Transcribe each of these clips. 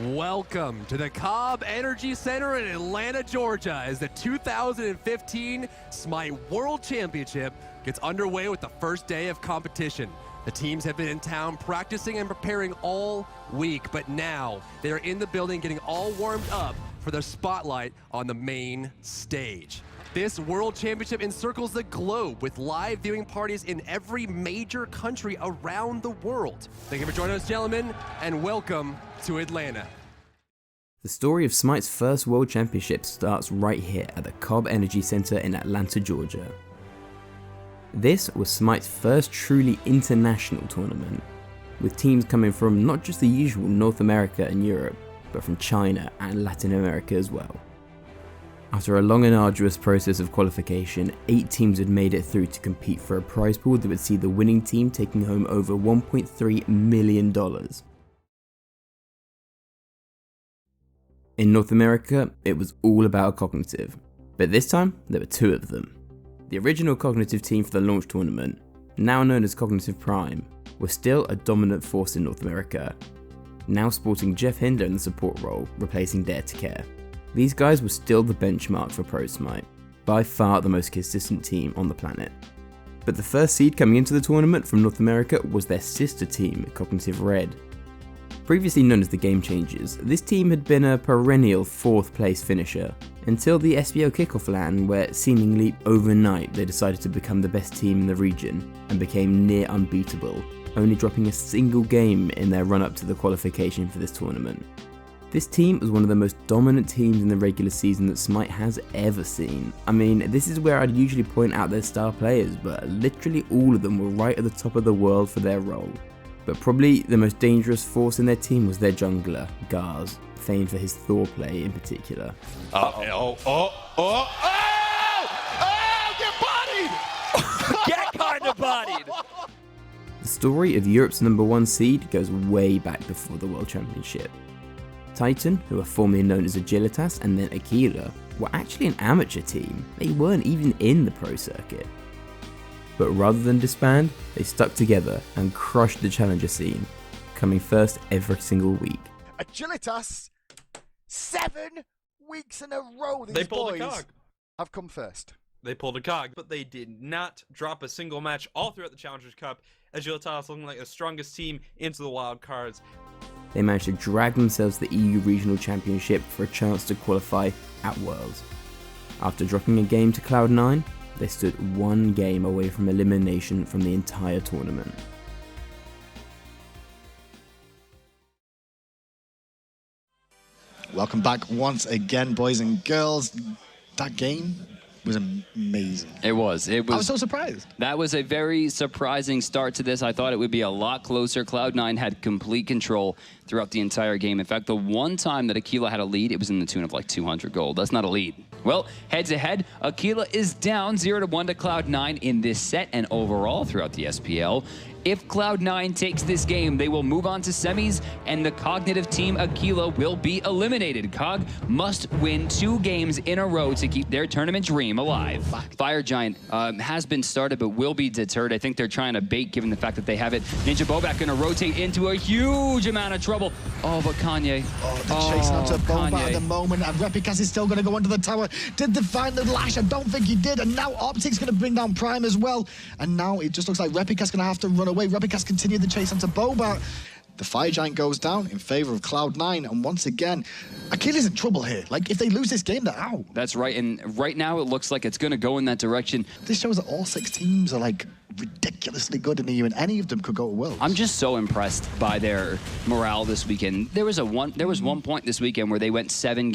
Welcome to the Cobb Energy Center in Atlanta, Georgia, as the 2015 Smite World Championship gets underway with the first day of competition. The teams have been in town practicing and preparing all week, but now they're in the building getting all warmed up for the spotlight on the main stage. This World Championship encircles the globe with live viewing parties in every major country around the world. Thank you for joining us, gentlemen, and welcome to Atlanta. The story of Smite's first World Championship starts right here at the Cobb Energy Center in Atlanta, Georgia. This was Smite's first truly international tournament, with teams coming from not just the usual North America and Europe, but from China and Latin America as well. After a long and arduous process of qualification, 8 teams had made it through to compete for a prize pool that would see the winning team taking home over $1.3 million. In North America, it was all about Cognitive, but this time there were 2 of them. The original Cognitive team for the launch tournament, now known as Cognitive Prime, was still a dominant force in North America, now sporting Jeff Hinder in the support role, replacing Dare to Care. These guys were still the benchmark for Pro Smite, by far the most consistent team on the planet. But the first seed coming into the tournament from North America was their sister team, Cognitive Red. Previously known as the Game Changers, this team had been a perennial 4th place finisher, until the SBO kickoff LAN, where seemingly overnight they decided to become the best team in the region and became near unbeatable, only dropping a single game in their run up to the qualification for this tournament. This team was one of the most dominant teams in the regular season that Smite has ever seen. I mean, this is where I'd usually point out their star players, but literally all of them were right at the top of the world for their role. But probably the most dangerous force in their team was their jungler, Gars, famed for his Thor play in particular. Get kinda bodied! The story of Europe's #1 seed goes way back before the World Championship. Titan, who were formerly known as Agilitas and then Aquila, were actually an amateur team. They weren't even in the pro circuit. But rather than disband, they stuck together and crushed the challenger scene, coming first every single week. Agilitas, 7 weeks in a row these boys have come first. They pulled a cog, but they did not drop a single match all throughout the Challengers Cup. Agilitas looking like the strongest team into the wild cards. They managed to drag themselves to the EU Regional Championship for a chance to qualify at Worlds. After dropping a game to Cloud9, they stood 1 game away from elimination from the entire tournament. Welcome back once again, boys and girls. That game was amazing. It was. I was so surprised. That was a very surprising start to this. I thought it would be a lot closer. Cloud9 had complete control throughout the entire game. In fact, the one time that Aquila had a lead, it was in the tune of like 200 gold. That's not a lead. Well, head to head, Aquila is down 0-1 to Cloud9 in this set and overall throughout the SPL. If Cloud9 takes this game, they will move on to semis, and the Cognitive team Aquila will be eliminated. Cog must win 2 games in a row to keep their tournament dream alive. Fire Giant has been started, but will be deterred. I think they're trying to bait, given the fact that they have it. Ninja Bobat going to rotate into a huge amount of trouble. Oh, but Kanye. Oh, they're chasing out to Bobat at the moment, and Repikas is still going to go under the tower. Did they find the lash? I don't think he did, and now Optic's going to bring down Prime as well. And now it just looks like Repikas going to have to run away. Repikas continued the chase onto Bobat. The Fire Giant goes down in favor of Cloud9, and once again, Achilles in trouble here. Like, if they lose this game, they're out. That's right, and right now it looks like it's going to go in that direction. This shows that all 6 teams are, like, ridiculously good in the EU, and any of them could go to Worlds. I'm just so impressed by their morale this weekend. There was one point this weekend where they went 7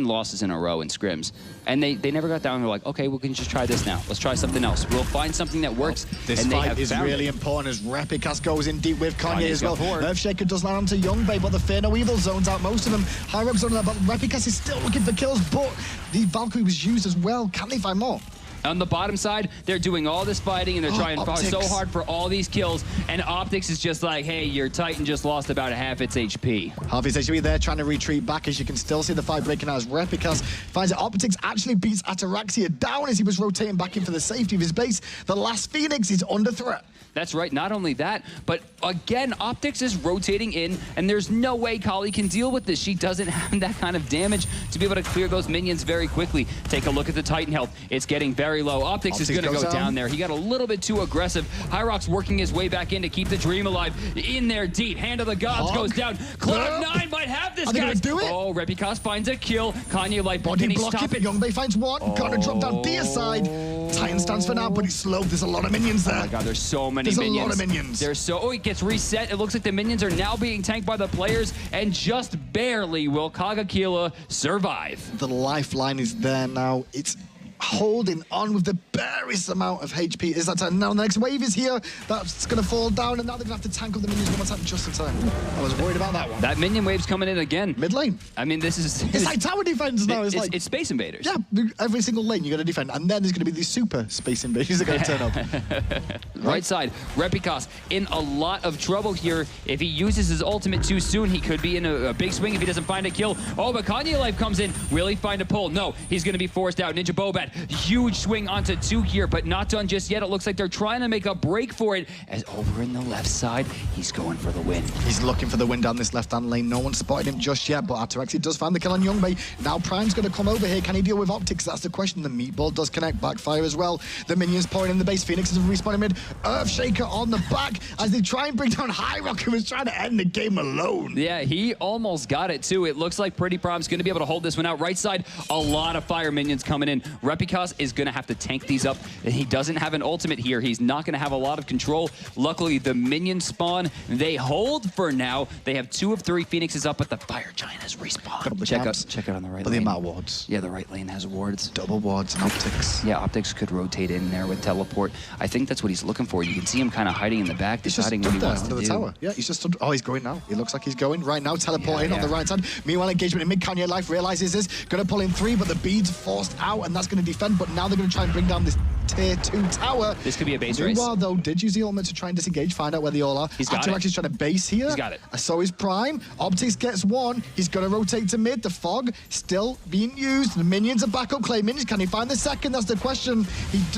losses in a row in scrims, and they never got down. They're like, okay, we can just try this now. Let's try something else. We'll find something that works. This and fight is really important as Repikas goes in deep with Kanye as well. Earthshaker does land onto Youngbay, but the Fear No Evil zones out most of them. High Rock's on that, but Repikas is still looking for kills, but the Valkyrie was used as well. Can they find more? On the bottom side, they're doing all this fighting, and they're trying so hard for all these kills, and Optics is just like, hey, your Titan just lost about half its HP. Half its HP there, trying to retreat back, as you can still see the fight breaking out as Repikas finds that Optics actually beats Ataraxia down as he was rotating back in for the safety of his base. The last Phoenix is under threat. That's right. Not only that, but again, Optics is rotating in, and there's no way Halley can deal with this. She doesn't have that kind of damage to be able to clear those minions very quickly. Take a look at the Titan health. It's getting very low. Optics is going to go down there. He got a little bit too aggressive. Hyrox working his way back in to keep the Dream alive. In there deep. Hand of the Gods goes down. Cloud9 might have this, guys. Do it? Oh, Repicas finds a kill. Kanye Light, body can he block stop it? Youngbei finds one. Gotta drop down Dia side. Titan stands for now, but he's slow. There's a lot of minions there. Oh my god, there's so many minions. There's a lot of minions. There's so... Oh, it gets reset. It looks like the minions are now being tanked by the players, and just barely will Kagakila survive. The lifeline is there now. It's holding on with the barest amount of HP. Is that time? Now the next wave is here. That's going to fall down, and now they're going to have to tank up the minions one more time just in time. I was worried about that one. That minion wave's coming in again. Mid lane. I mean, this is... It's like tower defense now. It's Space Invaders. Yeah, every single lane you got to defend, and then there's going to be these super Space Invaders that are going to turn up. Right side, Repicas in a lot of trouble here. If he uses his ultimate too soon, he could be in a big swing if he doesn't find a kill. Oh, but Kanye Life comes in. Will he find a pull? No, he's going to be forced out. Ninja Bobat, huge swing onto 2 here, but not done just yet. It looks like they're trying to make a break for it. As over in the left side, he's going for the win. He's looking for the win down this left-hand lane. No one's spotted him just yet, but Attributions does find the kill on Youngbei. Now Prime's going to come over here. Can he deal with Optics? That's the question. The meatball does connect. Backfire as well. The minions pouring in the base. Phoenix is respawning mid. Earthshaker on the back as they try and bring down Hyrox, who was trying to end the game alone. Yeah, he almost got it too. It looks like Pretty Prime's going to be able to hold this one out. Right side, a lot of fire minions coming in. Repicas is going to have to tank these up. And he doesn't have an ultimate here. He's not going to have a lot of control. Luckily, the minions spawn. They hold for now. They have 2 of 3 Phoenixes up, but the Fire Giant has respawned. Check out on the right lane. But the amount of wards. Yeah, the right lane has wards. Double wards and Optics. Yeah, Optics could rotate in there with teleport. I think that's what he's looking for. You can see him kind of hiding in the back, deciding what he wants to do. The tower. Yeah, he's just stood. Oh, he's going now. It looks like he's going right now. Teleporting on the right side. Meanwhile, engagement in mid. Kanye Life realizes this. Going to pull in 3, but the bead's forced out, and that's going to defend. But now they're going to try and bring down this tier 2 tower. This could be a base race. Meanwhile, though, did use the ultimate to try and disengage, find out where they all are. He's got Attributions trying to base here. He's got it. So is Prime. Optics gets 1. He's going to rotate to mid. The fog still being used. The minions are back up. Clay minions. Can he find the second? That's the question.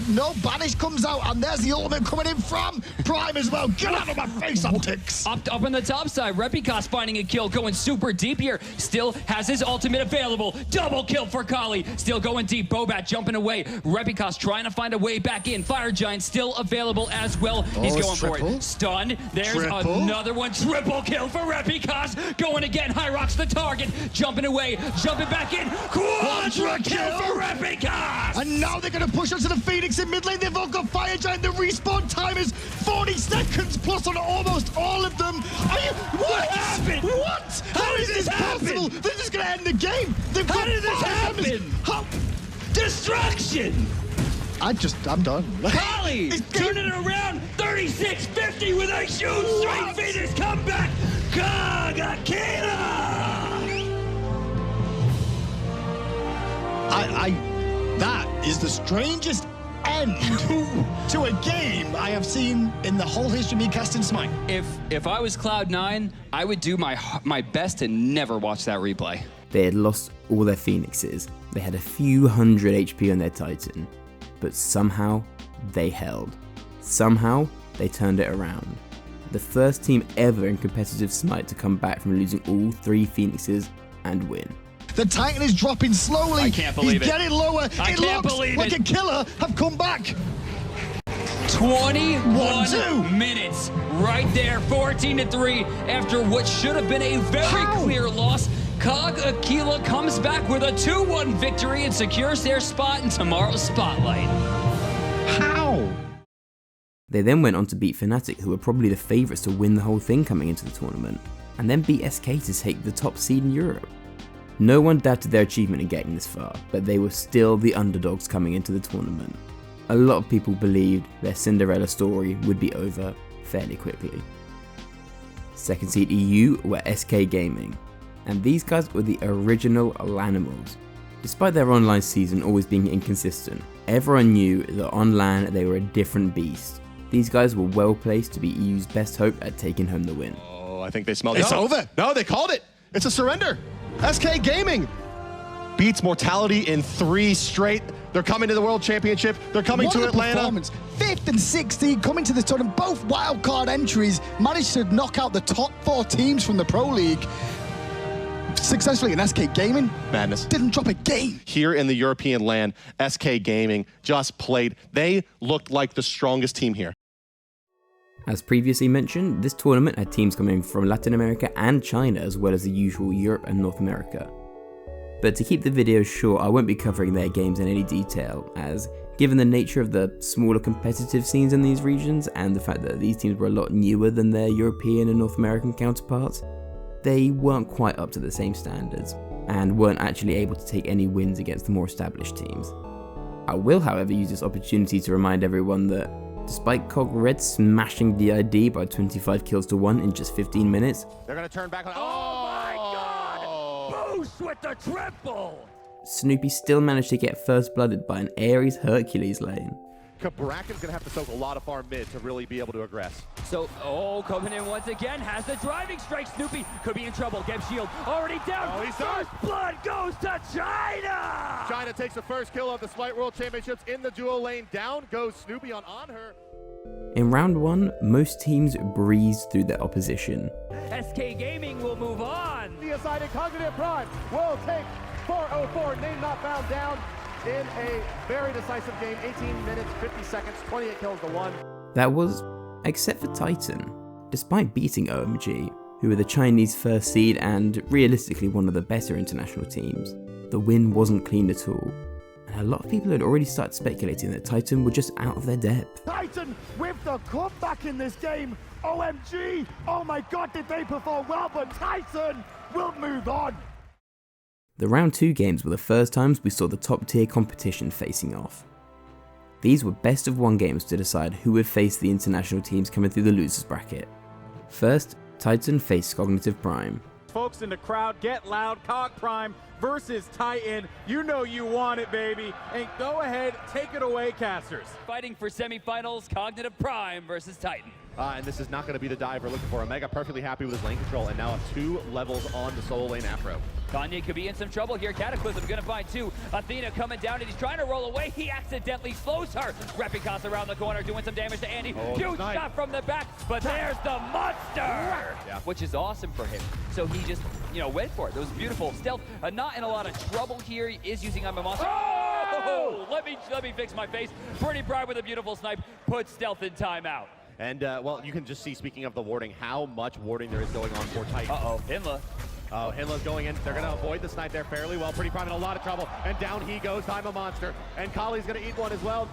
No, Banish comes out, and there's the ultimate coming in from Prime as well. Get out of my face, Optics. Up on the top side, Repicas finding a kill, going super deep here. Still has his ultimate available. Double kill for Kali. Still going deep. Bobat jumping away. Repicas trying to find a way back in. Fire Giant still available as well. He's going for it. Stun. There's another one. Triple kill for Repicas. Going again. Hyrox the target. Jumping away. Jumping back in. Quadra kill for Repicas. And now they're going to push onto the Phoenix in mid lane. They've all got Fire Giant. The respawn time is 40 seconds plus on almost all of them. What happened? What? How is this possible? They're just going to end the game. How did this happen? Destruction. I'm done. Halley turning it around. 36-50 with a huge straight Phoenix comeback. Kagakila. That is the strangest end to a game I have seen in the whole history of me casting Smite. If I was Cloud9, I would do my best to never watch that replay. They had lost all their Phoenixes. They had a few hundred HP on their Titan. But somehow, they held. Somehow, they turned it around. The first team ever in competitive Smite to come back from losing all 3 Phoenixes and win. The Titan is dropping slowly. I can't believe it. He's getting lower. I can't believe it. Like a killer have come back. 21 minutes right there, 14-3 after what should have been a very clear loss. Kagakila comes back with a 2-1 victory and secures their spot in tomorrow's spotlight. How? They then went on to beat Fnatic, who were probably the favourites to win the whole thing coming into the tournament, and then beat SK to take the top seed in Europe. No one doubted their achievement in getting this far, but they were still the underdogs coming into the tournament. A lot of people believed their Cinderella story would be over fairly quickly. Second seed EU were SK Gaming, and these guys were the original Lanimals. Despite their online season always being inconsistent, everyone knew that on LAN they were a different beast. These guys were well placed to be EU's best hope at taking home the win. Oh, I think they smelled it. It's over. No, they called it. It's a surrender. SK Gaming beats Mortality in 3 straight. They're coming to the World Championship. They're coming to Atlanta. Performance. 5th and 16th coming to this tournament. Both wildcard entries managed to knock out the top 4 teams from the Pro League successfully. In SK Gaming, madness. Didn't drop a game. Here in the European land, SK Gaming just played. They looked like the strongest team here. As previously mentioned, this tournament had teams coming from Latin America and China, as well as the usual Europe and North America. But to keep the video short, I won't be covering their games in any detail, as given the nature of the smaller competitive scenes in these regions, and the fact that these teams were a lot newer than their European and North American counterparts, they weren't quite up to the same standards, and weren't actually able to take any wins against the more established teams. I will, however, use this opportunity to remind everyone that despite Cog Red smashing DID by 25 kills to 1 in just 15 minutes, They're going to turn back. Oh my God! Boost with the triple! Snoopy still managed to get first blooded by an Ares Hercules lane. Braken's going to have to soak a lot of farm mid to really be able to aggress. So, coming in once again, has the driving strike. Snoopy could be in trouble. Geb shield already down. Oh, he's First blood goes to China! China takes the first kill of the Smite World Championships in the duo lane. Down goes Snoopy on her. In round 1, most teams breezed through their opposition. SK Gaming will move on. The decided Cognitive Prime will take 404, name not found, down in a very decisive game. 18 minutes, 50 seconds, 28 kills to 1. That was, except for Titan. Despite beating OMG, who were the Chinese first seed and realistically one of the better international teams, the win wasn't clean at all. And a lot of people had already started speculating that Titan were just out of their depth. Titan with the comeback in this game. OMG! Oh my God, did they perform well? But Titan will move on. The round 2 games were the first times we saw the top tier competition facing off. These were best of 1 games to decide who would face the international teams coming through the losers bracket. First, Titan faced Cognitive Prime. Folks in the crowd, get loud. Cog Prime versus Titan. You know you want it, baby. And go ahead, take it away, casters. Fighting for semifinals, Cognitive Prime versus Titan. And this is not going to be the dive we're looking for. Omega perfectly happy with his lane control, and now have 2 levels on the solo lane Afro. Kanye could be in some trouble here. Cataclysm gonna find 2. Athena coming down, and he's trying to roll away. He accidentally slows her. Repikas around the corner, doing some damage to Andy. Huge shot from the back, but there's the monster! Which is awesome for him. So he just, went for it. That was beautiful. Stealth, not in a lot of trouble here. He is using I'm a Monster. Oh! Let me fix my face. Pretty Pride with a beautiful snipe. Put Stealth in timeout. And, well, you can just see, speaking of the warding, how much warding there is going on for Titan. Uh-oh, Hinla. Oh, Hinla's going in. They're going to avoid the snipe there fairly well. Pretty Prime in a lot of trouble. And down he goes. I'm a Monster. And Kali's going to eat one as well.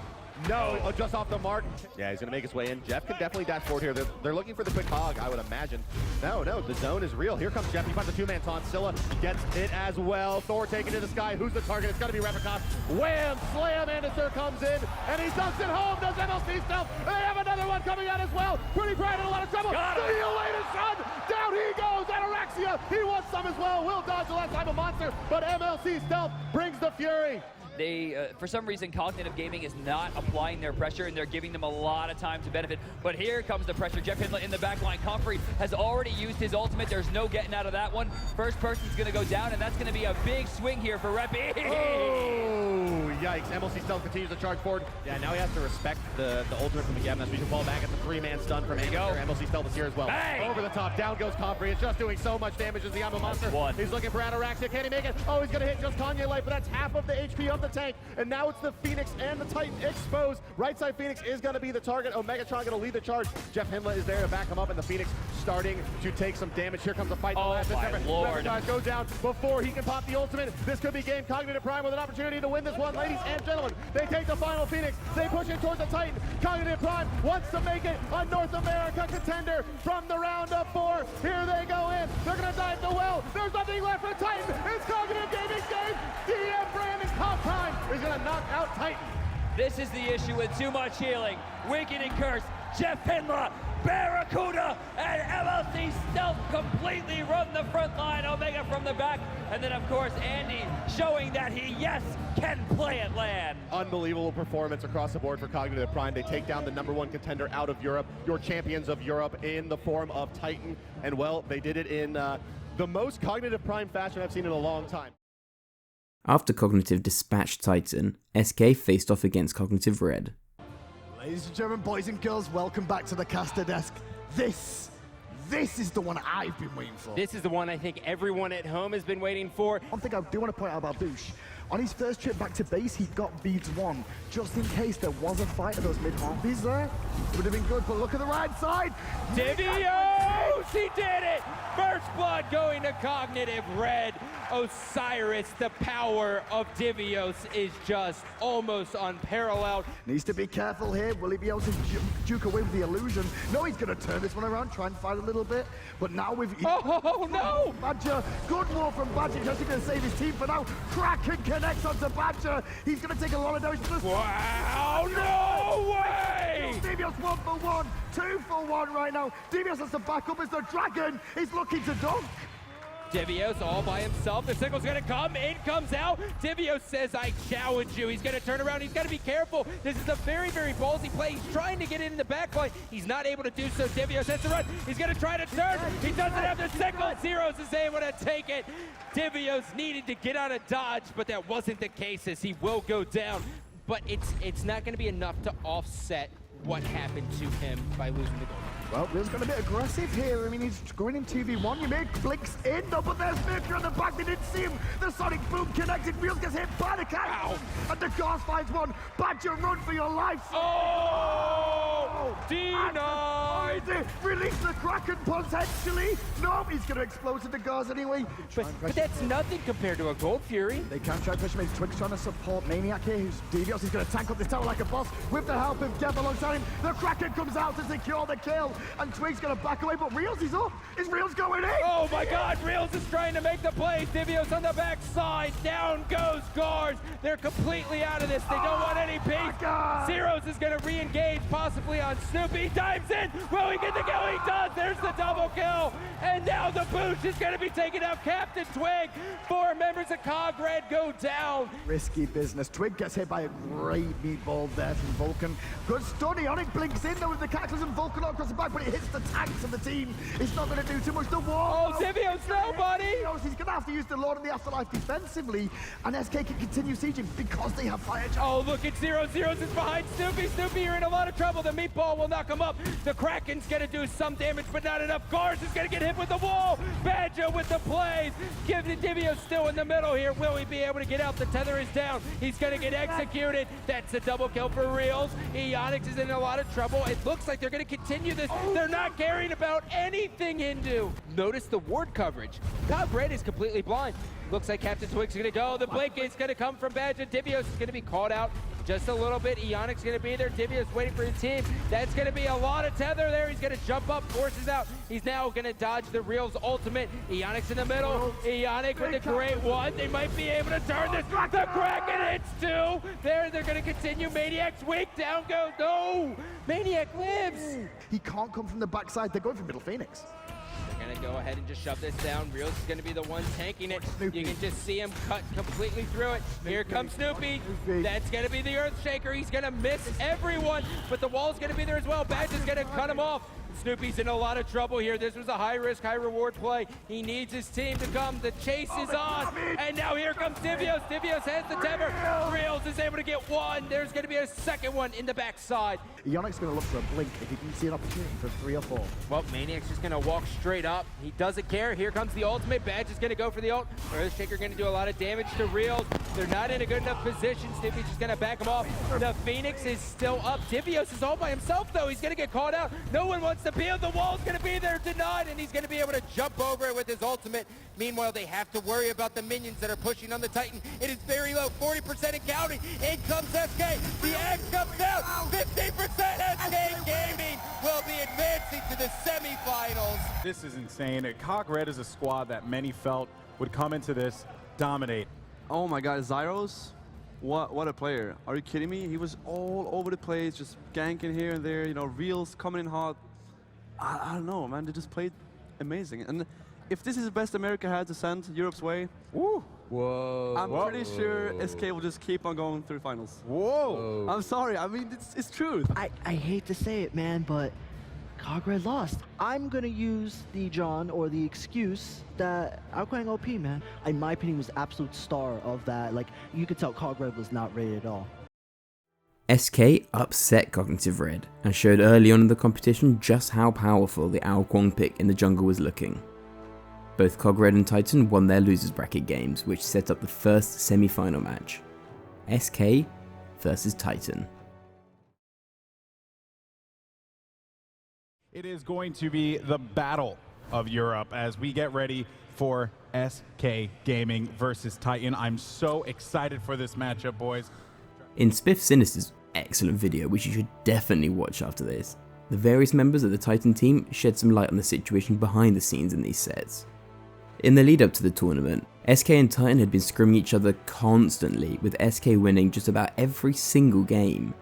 No, just off the mark. Yeah, he's going to make his way in. Jeff can definitely dash forward here. They're looking for the quick hog, I would imagine. No, the zone is real. Here comes Jeff. He finds the 2-man taunt. Scylla gets it as well. Thor taking it to the sky. Who's the target? It's going to be Repikas. Wham! Slam! Anderson comes in, and he dunks it home. Does MLC stealth? They have another one coming out as well. Pretty Bright in a lot of trouble. The elated son! Down he goes! Anorexia! He wants some as well. Will dodge the last time a monster, but MLC stealth brings the fury. They, for some reason, Cognitive Gaming is not applying their pressure, and they're giving them a lot of time to benefit. But here comes the pressure. Jeff Hinla in the back line. Comfrey has already used his ultimate. There's no getting out of that one. First person's going to go down, and that's going to be a big swing here for Reppy. Oh, yikes. MLC Stealth continues to charge forward. Yeah, now he has to respect the ultimate from the Gavin. So he can fall back at the 3-man stun from MLC Stealth is here as well. Bang! Over the top. Down goes Comfrey. It's just doing so much damage as the Yama Monster. He's looking for Anorexia. Can he make it? Oh, he's going to hit just Kanye Life, but that's half of the HP of the tank. And now it's the Phoenix and the Titan exposed. Right side Phoenix is going to be the target. Omegatron going to lead the charge. Jeff Hinla is there to back him up, and the Phoenix starting to take some damage. Here comes a fight. Oh, my Lord. Go down before he can pop the ultimate. This could be game. Cognitive Prime with an opportunity to win this one. Ladies and gentlemen, they take the final Phoenix. They push it towards the Titan. Cognitive Prime wants to make it a North America contender from the round of 4. Here they go in. They're going to dive the well. There's nothing left for Titan. It's Cognitive Gaming's game. DM Brandon Cog Prime is going to knock out Titan. This is the issue with too much healing. Wicked and Curse, Jeff Hinla, Barracuda, and MLC Stealth completely run the front line. Omega from the back. And then, of course, Andy showing that he, yes, can play at land. Unbelievable performance across the board for Cognitive Prime. They take down the #1 contender out of Europe, your champions of Europe, in the form of Titan. And, well, they did it in the most Cognitive Prime fashion I've seen in a long time. After Cognitive dispatched Titan, SK faced off against Cognitive Red. Ladies and gentlemen, boys and girls, welcome back to the caster desk. This is the one I've been waiting for. This is the one I think everyone at home has been waiting for. One thing I do want to point out about Boosh, on his first trip back to base, he got beads 1, just in case there was a fight of those mid-harpies there. It would have been good, but look at the right side. Divios! He did it! First blood going to Cognitive Red. Osiris, the power of Divios is just almost unparalleled. Needs to be careful here. Will he be able to juke away with the illusion? No, he's going to turn this one around, try and fight a little bit. But now with... Oh, no! Badger, good war from Badger. He's actually going to save his team for now. Kraken connects onto Badger. He's going to take a lot of damage. Wow, no way! Divios 1 for 1, 2 for 1 right now. Divios has to back up as the Dragon is looking to dunk. Divios all by himself. The signal's gonna come. In comes out. Divios says, I challenge you. He's gonna turn around. He's gotta be careful. This is a very, very ballsy play. He's trying to get in the backline. He's not able to do so. Divios has to run. He's gonna try to turn. He doesn't have the signal. Zeros is able to take it. Divios needed to get out of dodge, but that wasn't the case as he will go down. But it's not gonna be enough to offset what happened to him by losing the goal. Well, Will's got a bit aggressive here. I mean, he's going in 2v1. You made Blinks in, though, but there's Mercury on the back. They didn't see him. The Sonic Boom connected. Wheels gets hit by the cat. And the Gauss finds one. Badger, run for your life. Oh! Denied! Release the Kraken potentially. No, he's going to explode to the Gauss anyway. But that's nothing compared to a Gold Fury. They can't try to push him in. Twig's trying to support Maniac here, who's Divios. He's going to tank up this tower like a boss with the help of Dev alongside him. The Kraken comes out to secure the kill. And Twig's gonna back away, but Reels is up. Is Reels going in? Oh my God, Reels is trying to make the play. Divios on the backside. Down goes Gars. They're completely out of this. They don't want any peace. Zeros is gonna re-engage, possibly on Snoopy. Dives in. Will he get the kill? He does. There's the double kill. And now the boost is gonna be taken out. Captain Twig. 4 members of Cog Red go down. Risky business. Twig gets hit by a great meatball there from Vulcan. Good study on it. Blinks in there with the Cataclysm. Vulcan all across the back, but it hits the tanks of the team. It's not going to do too much. The wall. Oh, Divios, nobody. He's going to have to use the Lord of the Afterlife defensively, and SK can continue sieging because they have fire charge. Oh, look at Zeros. Zeros is behind Snoopy. Snoopy, you're in a lot of trouble. The meatball will knock him up. The Kraken's going to do some damage, but not enough. Gars is going to get hit with the wall. Badger with the plays. Give the Divios still in the middle here. Will he be able to get out? The tether is down. He's going to get executed. That's a double kill for Reels. Eonix is in a lot of trouble. It looks like they're going to continue this. They're not caring about anything Hindu. Notice the ward coverage. Cog Red is completely blind. Looks like Captain Twig's going to go. The blink is going to come from Badger. Divios is going to be called out just a little bit. Eonix going to be there. Divios waiting for his team. That's going to be a lot of tether there. He's going to jump up, forces out. He's now going to dodge the Reels ultimate. Eonix in the middle. Eonix with the great one. They might be able to turn this. The Kraken hits 2. There, they're going to continue. Maniac's weak. Down goes. No! Maniac lives. He can't come from the backside. They're going for Middle Phoenix. They're going to go ahead and just shove this down. Reels is going to be the one tanking it. Snoopy. You can just see him cut completely through it. Here comes Snoopy. That's going to be the Earthshaker. He's going to miss everyone, but the wall's going to be there as well. Badger's going to cut him off. Snoopy's in a lot of trouble here. This was a high-risk, high-reward play. He needs his team to come. The chase is on, and now here comes Divios. Divios has the tether. Reels is able to get one. There's going to be a second one in the backside. Eonix going to look for a blink if he can see an opportunity for 3 or 4. Well, Maniac's just going to walk straight up. He doesn't care. Here comes the ultimate. Badge is going to go for the ult. Earthshaker going to do a lot of damage to Reels. They're not in a good enough position. Snoopy's just going to back him off. The Phoenix is still up. Divios is all by himself, though. He's going to get caught out. No one wants to peel. The wall's going to be there, denied, and he's going to be able to jump over it with his ultimate. Meanwhile, they have to worry about the minions that are pushing on the Titan. It is very low, 40% and counting. In comes SK. The X comes out. 15%. SK Gaming will be advancing to the semifinals. This is insane. Cog Red is a squad that many felt would come into this, dominate. Oh my God, Zyros. What a player. Are you kidding me? He was all over the place, just ganking here and there, you know, Reels coming in hot. I don't know, man. They just played amazing. And if this is the best America had to send Europe's way, woo, whoa, I'm pretty sure SK will just keep on going through finals. Whoa. I'm sorry. I mean, it's truth. I hate to say it, man, but Cogred lost. I'm gonna use the John or the excuse that outgoing OP, man, in my opinion, was the absolute star of that. Like, you could tell Cogred was not ready at all. SK upset Cognitive Red and showed early on in the competition just how powerful the Ao Kwong pick in the jungle was looking. Both Cog Red and Titan won their losers bracket games, which set up the first semi-final match. SK versus Titan. It is going to be the battle of Europe as we get ready for SK Gaming versus Titan. I'm so excited for this matchup, boys. In Spiff Sinister's excellent video, which you should definitely watch after this, the various members of the Titan team shed some light on the situation behind the scenes in these sets. In the lead up to the tournament, SK and Titan had been scrimming each other constantly, with SK winning just about every single game.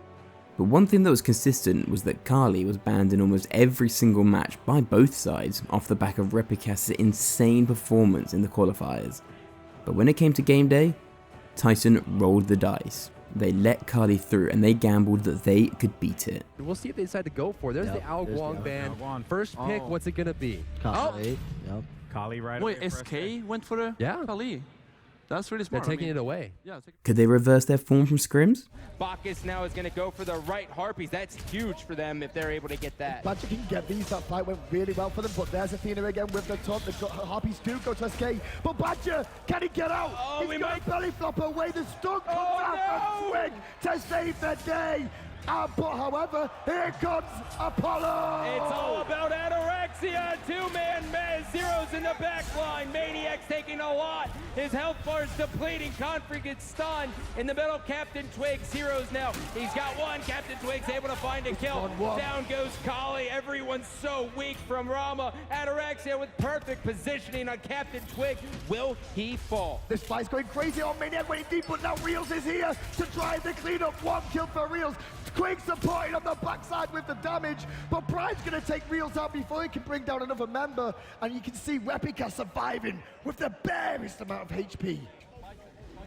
But one thing that was consistent was that Halley was banned in almost every single match by both sides off the back of Repicast's insane performance in the qualifiers. But when it came to game day, Titan rolled the dice. They let Halley through and they gambled that they could beat it. We'll see if they decide to go for it. There's the Ao Kwong ban. First pick, what's it gonna be? Halley. Yep. Halley right Wait, away. SK went for the Halley. That's really They're smart. taking it away. Yeah, Could they reverse their form from scrims? Bacchus now is going to go for the right Harpies. That's huge for them if they're able to get that. Badger can get these. That fight went really well for them, but there's Athena again with the top. The Harpies do go to SK, but Badger, can he get out? Oh, He's got a belly flop away. The stun comes out and Twig to save the day. But however, here comes Apollo! It's all about Anorexia. Two-man mez. Zero's in the back line. Maniac's taking a lot. His health bar is depleting. Confrey gets stunned. In the middle, Captain Twig. Zero's now. He's got one. Captain Twig's able to find a kill. Down goes Kali. Everyone's so weak from Rama. Anorexia with perfect positioning on Captain Twig. Will he fall? This fight's going crazy on Maniac waiting deep, but now Reels is here to drive the cleanup. One kill for Reels. Quake supporting on the backside with the damage, but Prime's going to take Reels out before he can bring down another member, and you can see Replica surviving with the barest amount of HP.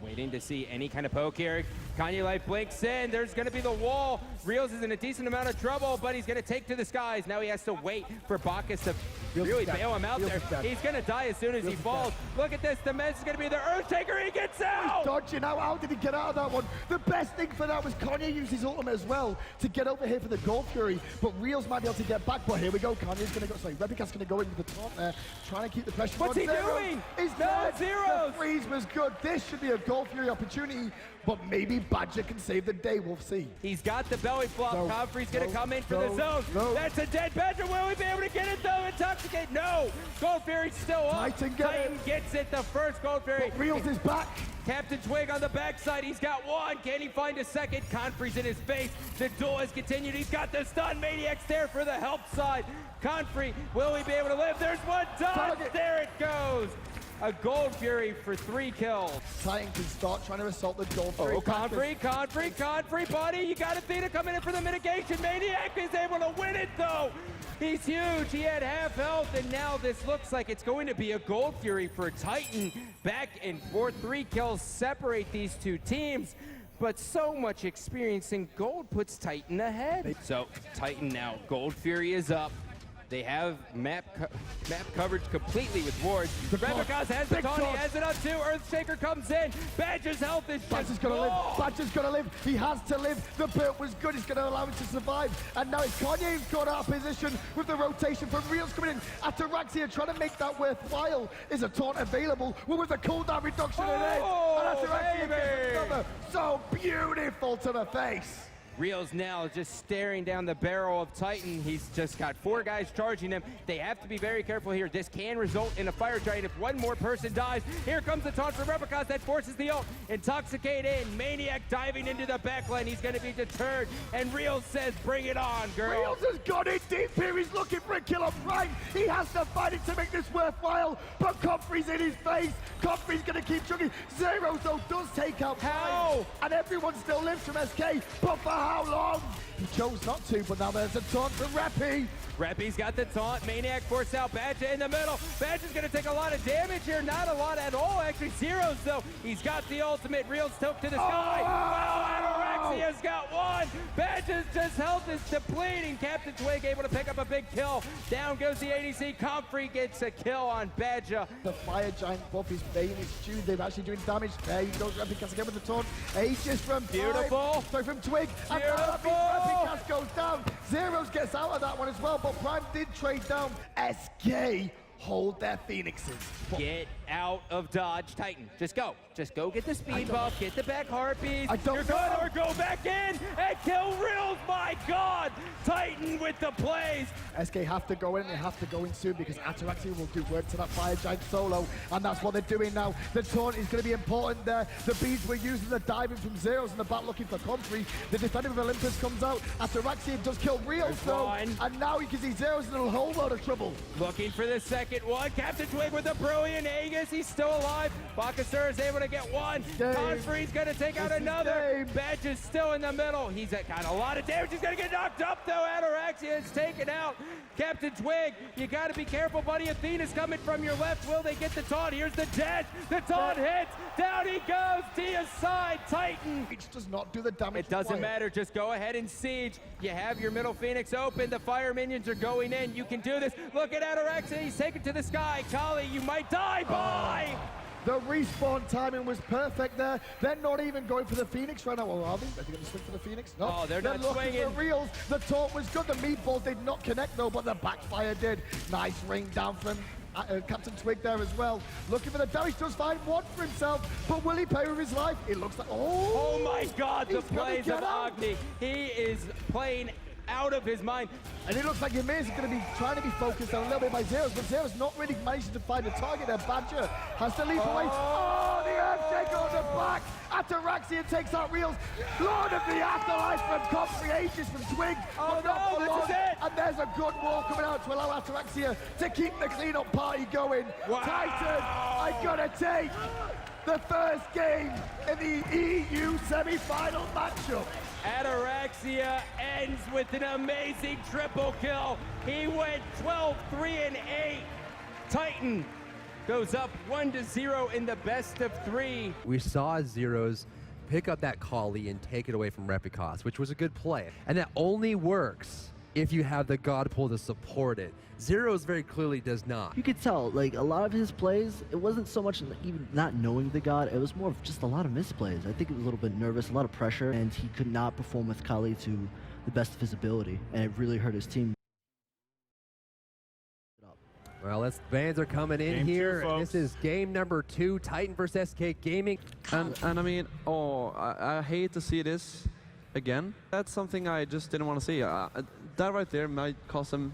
Waiting to see any kind of poke here. Kanye Life blinks in. There's going to be the wall. Reels is in a decent amount of trouble, but he's going to take to the skies. Now he has to wait for Bacchus to really bail him out there. He's going to die as soon as he falls. Look at this. The Mez is going to be the Earthshaker. He gets out. He's dodging out. How did he get out of that one? The best thing for that was Kanye used his ultimate as well to get over here for the Gold Fury, but Reels might be able to get back. But here we go. Kanye's going to go. Sorry, Replica's going to go into the top there, trying to keep the pressure. What's he doing? He's no zeros. The freeze was good. This should be a Gold Fury opportunity, but maybe Badger can save the day. We'll see. He's got the belly flop. Confrey's going to come in for the zone. No. That's a dead Badger. Will we be able to get it though? Intoxicate. No. Gold Fury's still up. Titan gets it. The first Gold Fury. But Reels is back. Captain Twig on the backside. He's got one. Can he find a second? Confrey's in his face. The duel has continued. He's got the stun. Maniac's there for the help side. Confrey, will he be able to live? There's one dodge. There it goes. A Gold Fury for 3 kills. Titan can start trying to assault the Gold Fury. Oh, Confrey, buddy. You got Athena coming in for the mitigation. Maniac is able to win it, though. He's huge. He had half health, and now this looks like it's going to be a Gold Fury for Titan. Back and forth. 3 kills separate these two teams. But so much experience in gold puts Titan ahead. So Titan now, Gold Fury is up. They have map coverage completely with wards. Rebecca has the taunt, he has it up too. Earthshaker comes in. Badger's health is Badger's gonna live. Badger's gonna live. He has to live. The build was good. He's gonna allow him to survive. And now it's Kanye who's got out of position with the rotation from Reels coming in. Ataraxia trying to make that worthwhile. Is a taunt available? Well, with a cooldown reduction in it. And Ataraxia gets another. So beautiful to the face. Reels now just staring down the barrel of Titan. He's just got 4 guys charging him. They have to be very careful here. This can result in a fire giant if one more person dies. Here comes the taunt from Replicas that forces the ult. Intoxicate in. Maniac diving into the backline. He's going to be deterred. And Reels says, bring it on, girl. Reels has got it deep here. He's looking for a kill on Prime. He has to fight it to make this worthwhile. But Confrey's in his face. Confrey's going to keep chugging. Zero, though, does take out Prime. And everyone still lives from SK. But for how long? He chose not to, but now there's a taunt from Reppy. Reppy's got the taunt. Maniac forced out Badger in the middle. Badger's going to take a lot of damage here. Not a lot at all, actually. Zeros, though. He's got the ultimate. Reels took to the sky. Wow, Ataraxia's got one. Badge's just health is depleting. Captain Twig able to pick up a big kill. Down goes the ADC. Comfrey gets a kill on Badger. The Fire Giant buff is Bane is Stew. They're actually doing damage. There he goes, Repicas again with the taunt. Aegis from Beautiful. Sorry, from Twig. And Beautiful. Repicas goes down. Zeros gets out of that one as well, but Prime did trade down. SK hold their Phoenixes. Get out of dodge, Titan. Just go. Just go get the speed buff, get the back heartbeat. You're good, or go back in and kill Reels. My God, Titan with the plays. SK have to go in, they have to go in soon because Ataraxia will do work to that Fire Giant solo, and that's what they're doing now. The taunt is going to be important there. The beads were using the diving from Zeros in the back looking for Comfrey. The defender of Olympus comes out. Ataraxia does kill Reels though, and now you can see Zeros in a whole load of trouble. Looking for the second one. Captain Twig with a brilliant Aegis. He's still alive. Bakasur is able to get one. Confrey's going to take out another. Badge is still in the middle. He's got a lot of damage. He's going to get knocked up though. Ataraxia is taken out. Captain Twig, you got to be careful, buddy. Athena's coming from your left. Will they get the taunt? Here's the dash. The taunt hits. Down he goes. To your side, Titan. It does not do the damage. It doesn't matter. Just go ahead and siege. You have your middle Phoenix open. The fire minions are going in. You can do this. Look at Ataraxia. He's taken to the sky. Kali, you might die. Bye. The respawn timing was perfect there. They're not even going for the Phoenix right now. Or are they? Are they going to swing for the Phoenix? No. Oh, they're not looking swinging. for Reels. The taunt was good. The meatballs did not connect though, but the backfire did. Nice ring down from Captain Twig there as well. Looking for the damage, does find one for himself, but will he pay with his life? It looks like, oh my God, the plays of Agni. He is playing out of his mind. And it looks like Ymir is going to be trying to be focused on a little bit by Zeros, but Zeros not really managing to find a target there. Badger has to leap away. Oh, the Earthshake on the back. Ataraxia takes out Reels. Lord of the Afterlife from Comfrey, Aegis from Twig. Oh no, this is it. And there's a good wall coming out to allow Ataraxia to keep the cleanup party going. Wow. Titan, I gotta take the first game in the EU semi-final matchup. Ataraxia ends with an amazing triple kill. He went 12, 3, and 8. Titan goes up 1-0 in the best of 3. We saw Zeros pick up that Kali and take it away from Repicas, which was a good play. And that only works if you have the God Pull to support it. Zeros very clearly does not. You could tell, like, a lot of his plays, it wasn't so much even not knowing the God, it was more of just a lot of misplays. I think he was a little bit nervous, a lot of pressure, and he could not perform with Kali to the best of his ability, and it really hurt his team. Well, fans are coming in Game here. 2, folks. This is game number 2, Titan versus SK Gaming. And I mean, I hate to see this again. That's something I just didn't want to see. That right there might cost him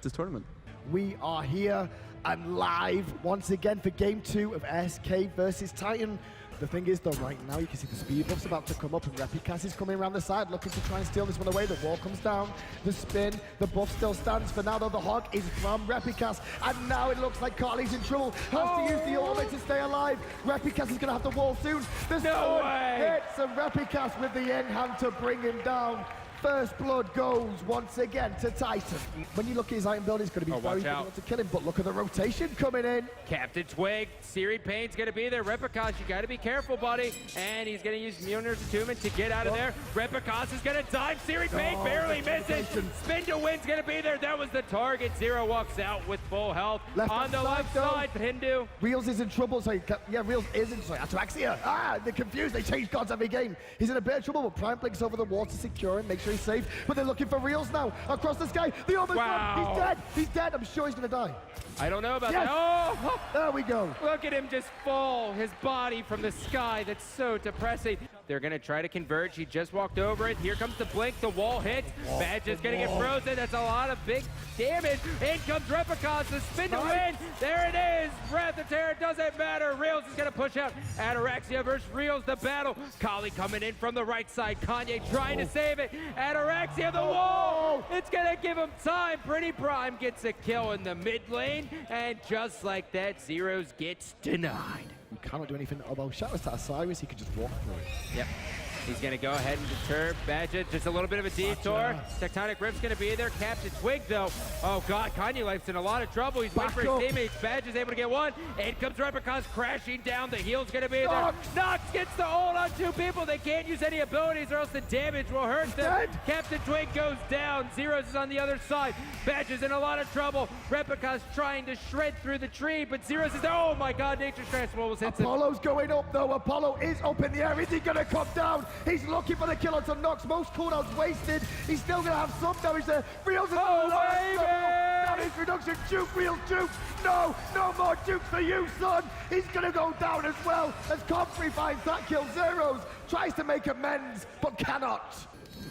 this tournament. We are here and live once again for game 2 of SK versus Titan. The thing is though, right now you can see the speed buff's about to come up and Repicas is coming around the side looking to try and steal this one away. The wall comes down, the spin, the buff still stands for now though. The hog is from Repicas, and now it looks like Carly's in trouble. Has to use the ultimate to stay alive. Repicas is gonna have to wall soon. There's no way. Hits and Repicas with the end hand to bring him down. First blood goes once again to Titan. When you look at his item build, it's going to be very difficult to kill him, but look at the rotation coming in. Captain Twig, Siri Payne's going to be there. Repicas, you got to be careful, buddy. And he's going to use Mjolnir's Attunement to get out of there. Repicas is going to dive. Siri Payne barely misses. Spin to win's going to be there. That was the target. Zero walks out with full health. On the left side, Hindu. Reels is in trouble. So yeah, Reels is in. Sorry, Ataraxia. They're confused. They change gods every game. He's in a bit of trouble, but Prime blinks over the wall to secure him, make sure he's safe. But they're looking for Reels now across the sky. The other one, he's dead. He's dead. I'm sure he's going to die. I don't know about that. Oh, there we go. Look at him just fall his body from the sky. That's so depressing. They're going to try to converge. He just walked over it. Here comes the blink. The wall hits. Badge is going to get frozen. That's a lot of big damage. In comes Repicas. The spin to win. There it is. Wrath of Terror doesn't matter. Reels is going to push out. Ataraxia versus Reels, the battle. Kali coming in from the right side. Kanye trying to save it. Ataraxia, the wall. It's going to give him time. Pretty Prime gets a kill in the mid lane. And just like that, Zeros gets denied. We cannot do anything. Although shout out to Osiris, he could just walk through it. Yep. He's going to go ahead and deter Badger. Just a little bit of a detour. Tectonic Rift's going to be there. Captain Twig, though. Oh, God. Kanye Life's in a lot of trouble. He's waiting for his teammates. Badger's able to get one. In comes Repicas crashing down. The heel's going to be there. Knocked gets the ult on 2 people. They can't use any abilities or else the damage will hurt them. Captain Twig goes down. Zeros is on the other side. Badge is in a lot of trouble. Replica's trying to shred through the tree, but Zeros is there. Oh my god, Nature's Transform was hit. Apollo's going up though. Apollo is up in the air. Is he going to come down? He's looking for the kill on some knocks. Most cooldowns wasted. He's still going to have some damage there. Reels is down introduction. Juke, Reels, Juke. No more Juke for you, son. He's going to go down as well as Comfrey finds that kill. Zeros tries to make amends, but cannot.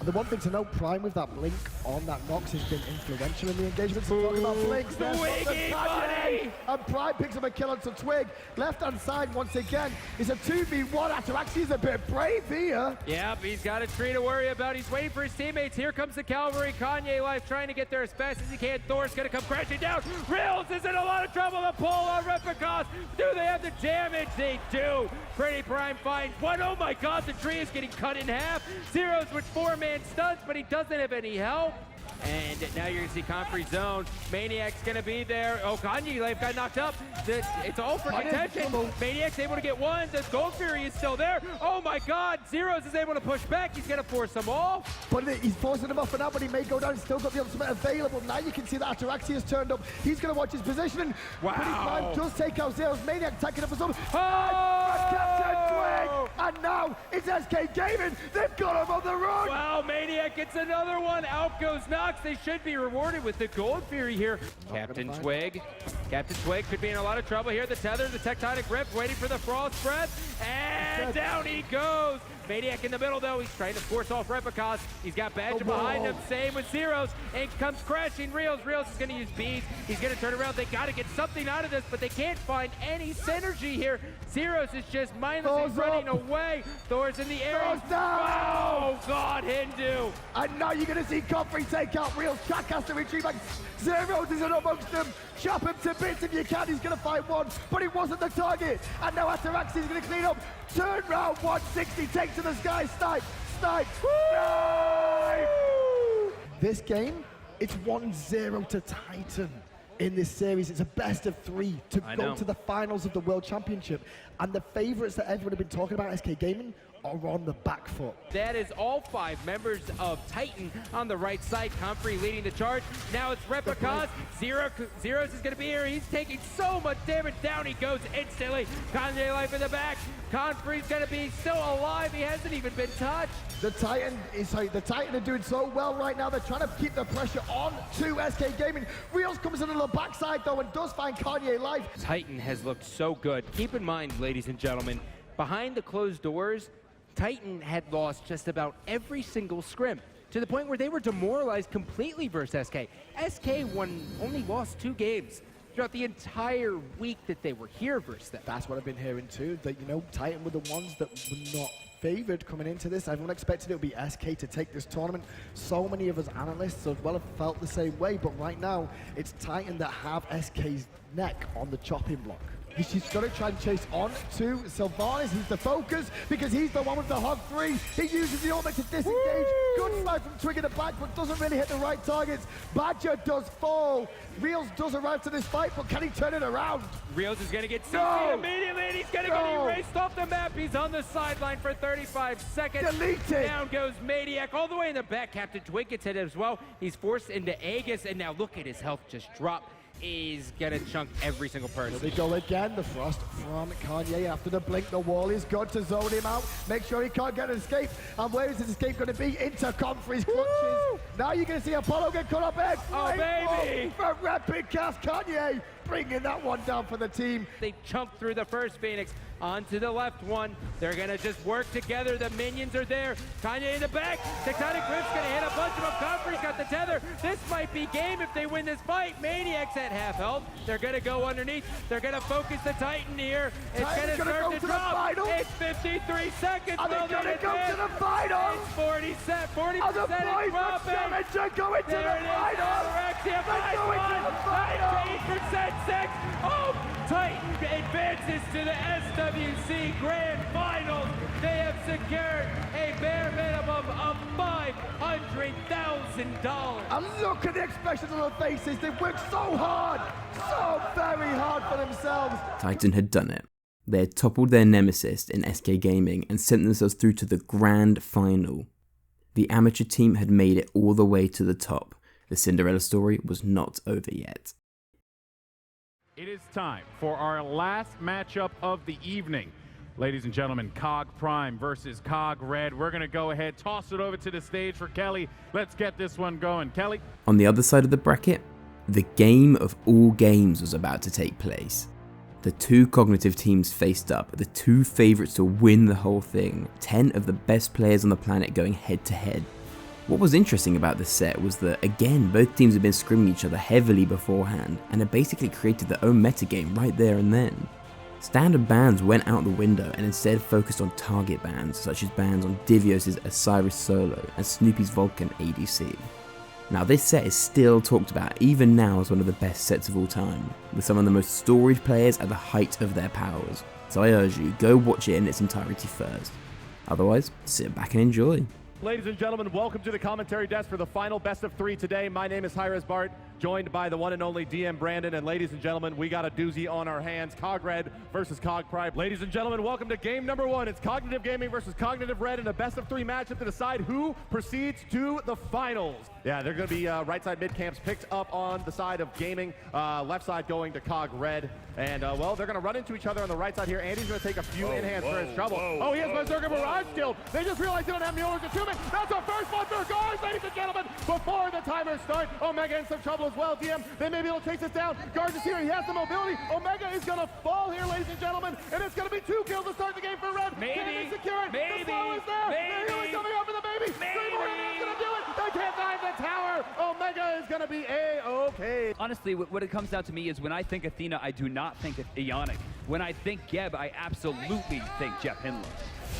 The one thing to note, Prime with that blink on that Nox has been influential in the engagement. So talking about blinks, and Prime picks up a kill on some Twig. Left-hand side once again is a 2v1. Attributions is a bit brave here. Yep, he's got a tree to worry about. He's waiting for his teammates. Here comes the Cavalry. Kanye Life trying to get there as fast as he can. Thor's gonna come crashing down. Reels is in a lot of trouble. The pull on Replicas. Do they have the damage? They do. Pretty Prime finds one. Oh my god, the tree is getting cut in half. Zeros with 4-man stuns, but he doesn't have any help. And now you're gonna see Comfrey zone. Maniac's gonna be there. Oh, Kanye Life got knocked up. It's all for contention. Maniac's able to get one. The Gold Fury is still there. Oh my god, Zeros is able to push back. He's gonna force them off. But he's forcing them off for now, but he may go down. He's still got the ultimate available. Now you can see that Ataraxi has turned up. He's gonna watch his positioning. Wow. Pretty Prime does take out Zeros. Maniac taking up for some. Oh! And now it's SK Gaming. They've got him on the run. Wow, Maniac gets another one. Out goes Nox. They should be rewarded with the Gold Fury here. Captain Twig could be in a lot of trouble here. The Tether, the Tectonic Rift, waiting for the Frost Breath, and down he goes. Maniac in the middle though, he's trying to force off Replicas. He's got Badger behind him, same with Zeros, and comes crashing Reels. Reels is gonna use beads. He's gonna turn around. They gotta get something out of this, but they can't find any synergy here. Zeros is just mindlessly running away. Thor's in the air. Oh god, Hindu. And now you're gonna see Comfrey take out Reels. Jack has to retreat back. Zeros is in amongst them. Chop him to bits if you can. He's gonna find one, but it wasn't the target. And now Ataraxi is gonna clean up. Turn round 160, take to the sky, Snipe. This game, it's 1-0 to Titan in this series. It's a best of 3 to go to the finals of the World Championship. And the favorites that everyone have been talking about, SK Gaming, are on the back foot. That is all 5 members of Titan on the right side. Comfrey leading the charge. Now it's Replicas. Zeros is going to be here. He's taking so much damage. Down he goes instantly. Kanye Life in the back. Comfrey's going to be still alive. He hasn't even been touched. The Titan are doing so well right now. They're trying to keep the pressure on to SK Gaming. Reels comes in on the backside though and does find Kanye Life. Titan has looked so good. Keep in mind, ladies and gentlemen, behind the closed doors, Titan had lost just about every single scrim, to the point where they were demoralized completely versus SK. SK only lost 2 games throughout the entire week that they were here versus them. That's what I've been hearing too, that, you know, Titan were the ones that were not favored coming into this. Everyone expected it would be SK to take this tournament. So many of us analysts as well have felt the same way, but right now, it's Titan that have SK's neck on the chopping block. She's got to try and chase on to Sylvanas. He's the focus because he's the one with the hog 3. He uses the ultimate to disengage. Good snipe from Twig in the back, but doesn't really hit the right targets. Badger does fall. Reels does arrive to this fight, but can he turn it around? Reels is going to get CC'd immediately, and he's going to get erased off the map. He's on the sideline for 35 seconds. Deleted. Down goes Maniac all the way in the back. Captain Twig gets hit as well. He's forced into Aegis, and now look at his health just drop. He's gonna chunk every single person. Here we go again. The frost from Kanye after the blink. The wall is good to zone him out. Make sure he can't get an escape. And where is his escape going to be? Into Comfrey's clutches. Now you're going to see Apollo get caught up in. Oh, baby! For rapid cast. Kanye bringing that one down for the team. They chunked through the first Phoenix. Onto the left one. They're gonna just work together. The minions are there. Kanye in the back. Tectonic Rift's gonna hit a bunch of them. Comfrey's got the tether. This might be game if they win this fight. Maniac's at half health. They're gonna go underneath. They're gonna focus the Titan here. It's gonna start to drop. It's 53 seconds. Are they gonna go to the final? It's 40%. 40% are the is dropping. Damage are going to the final. They're going to the final. 19% 6. Oh, Titan advances to the SWC Grand Finals. They have secured a bare minimum of $500,000. And look at the expressions on their faces. They've worked so hard, so very hard for themselves. Titan had done it. They had toppled their nemesis in SK Gaming and sent themselves through to the grand final. The amateur team had made it all the way to the top. The Cinderella story was not over yet. It is time for our last matchup of the evening. Ladies and gentlemen, Cog Prime versus Cog Red. We're going to go ahead, toss it over to the stage for Kelly. Let's get this one going. Kelly? On the other side of the bracket, the game of all games was about to take place. The two cognitive teams faced up, the two favourites to win the whole thing, 10 of the best players on the planet going head to head. What was interesting about this set was that, again, both teams had been scrimming each other heavily beforehand and had basically created their own metagame right there and then. Standard bans went out the window and instead focused on target bans, such as bans on Divios' Osiris Solo and Snoopy's Vulcan ADC. Now this set is still talked about even now as one of the best sets of all time, with some of the most storied players at the height of their powers, so I urge you, go watch it in its entirety first. Otherwise, sit back and enjoy. Ladies and gentlemen, welcome to the commentary desk for the final best of 3 today. My name is Hyrus Bart, joined by the one and only DM Brandon, and ladies and gentlemen, we got a doozy on our hands. Cog Red versus Cog Prime. Ladies and gentlemen, welcome to game number 1. It's Cognitive Gaming versus Cognitive Red in a best of 3 matchup to decide who proceeds to the finals. Yeah, they're going to be right side mid camps picked up on the side of gaming, left side going to Cog Red, and well, they're going to run into each other on the right side here. Andy's going to take a few in-hands for his trouble. Oh, he has Berserker Barrage killed. They just realized they don't have Mueller's attunement. That's our first one for Gars, ladies and gentlemen. Before the timers start, Omega in some trouble as well. DM, they may be able to chase this down. Gars is here. He has the mobility. Omega is going to fall here, ladies and gentlemen, and it's going to be 2 kills to start the game for Red. Maybe. Can they secure it? Maybe. The slow is there. Maybe. They're really coming up for the baby. Maybe. Is going to do it. They can't dive the tower. Omega is going to be A-okay. Honestly, what it comes down to me is when I think Athena, I do not think Ionic. When I think Geb, I absolutely think Jeff Hinla.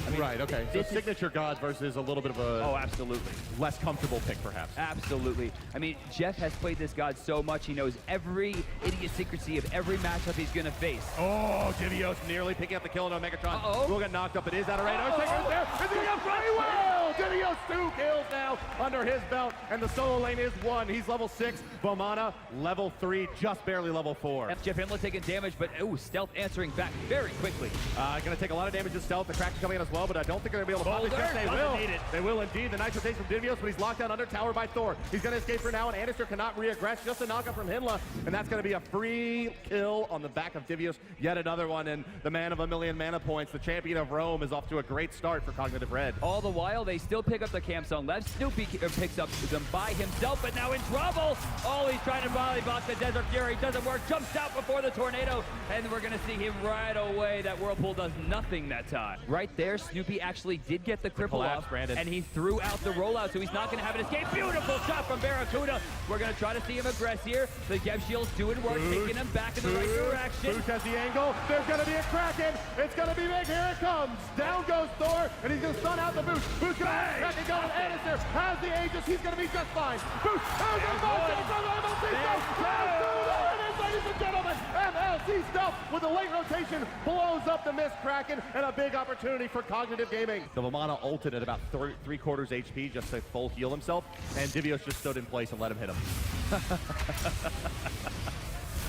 I mean, right, okay. So signature gods versus a little bit of a absolutely less comfortable pick, perhaps. Absolutely. I mean, Jeff has played this god so much, he knows every idiosyncrasy of every matchup he's going to face. Oh, Divios nearly picking up the kill on Omegatron. Uh-oh. Will get knocked up. It is out of range. Oh, there. Is he up very well? Divios 2 kills now under his belt, and the solo lane is 1. He's level 6. Bomana, level 3, just barely level 4. Jeff Hinla taking damage, but Stealth answering back very quickly. Going to take a lot of damage to Stealth. The crack is coming in as well, but I don't think they're going to be able to pop this. They will. They will indeed. The Nitro takes from Divios, but he's locked down under tower by Thor. He's going to escape for now, and Anister cannot re-aggress. Just a knockup from Hinla, and that's going to be a free kill on the back of Divios. Yet another one, and the man of a million mana points, the champion of Rome, is off to a great start for Cognitive Red. All the while, they still pick up the camp zone left. Snoopy picks up them by himself, but now in trouble. Oh, he's trying to volleyball the Desert Fury. Doesn't work. Jumps out before the tornado, and we're going to see him right away. That Whirlpool does nothing that time. Right there, Snoopy actually did get the cripple off, Brandon. and he threw out the rollout, so he's not going to have an escape. Beautiful shot from Barracuda. We're going to try to see him aggress here. The Geb Shield's doing work, taking him back in the right direction. Boosh has the angle. There's going to be a Kraken. It's going to be big. Here it comes. Down goes Thor, and he's going to stun out the Boosh. Boosh going to Kraken going. Anister has the Aegis. He's going to be just fine. Boosh has the motion from MLC Stealth. Ladies and gentlemen, MLC Stealth with a late rotation blows up the missed Kraken, and a big opportunity for Cognitive Gaming. The Vamana ulted at about 3/4 HP just to full heal himself, and Divios just stood in place and let him hit him.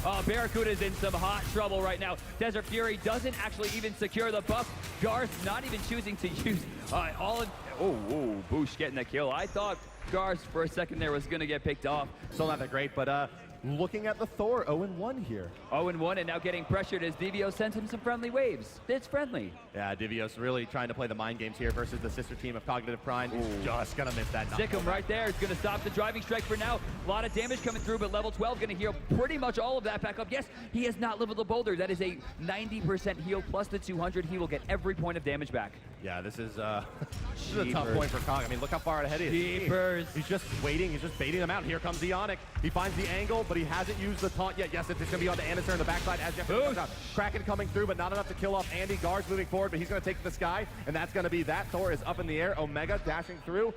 Oh, Barracuda's in some hot trouble right now. Desert Fury doesn't actually even secure the buff. Garth not even choosing to use Boosh getting the kill. I thought Garth for a second there was going to get picked off. Still not that great, but looking at the Thor, 0-1 here. 0-1 and now getting pressured as Divios sends him some friendly waves. It's friendly. Yeah, Divios really trying to play the mind games here versus the sister team of Cognitive Prime. He's just going to miss that knockdown. Sick him right there. It's going to stop the driving strike for now. A lot of damage coming through, but level 12 going to heal pretty much all of that back up. Yes, he has not leveled the boulder. That is a 90% heal plus the 200. He will get every point of damage back. Yeah, this is a tough point for Cog. I mean, look how far ahead he is. Jeepers. He's just waiting. He's just baiting them out. Here comes Ionic. He finds the angle, but he hasn't used the taunt yet. Yes, it's going to be on the Anister in the backside as Jeff comes out. Kraken coming through, but not enough to kill off Andy. Gars moving forward, but he's going to take to the sky, and that's going to be that. Thor is up in the air. Omega dashing through,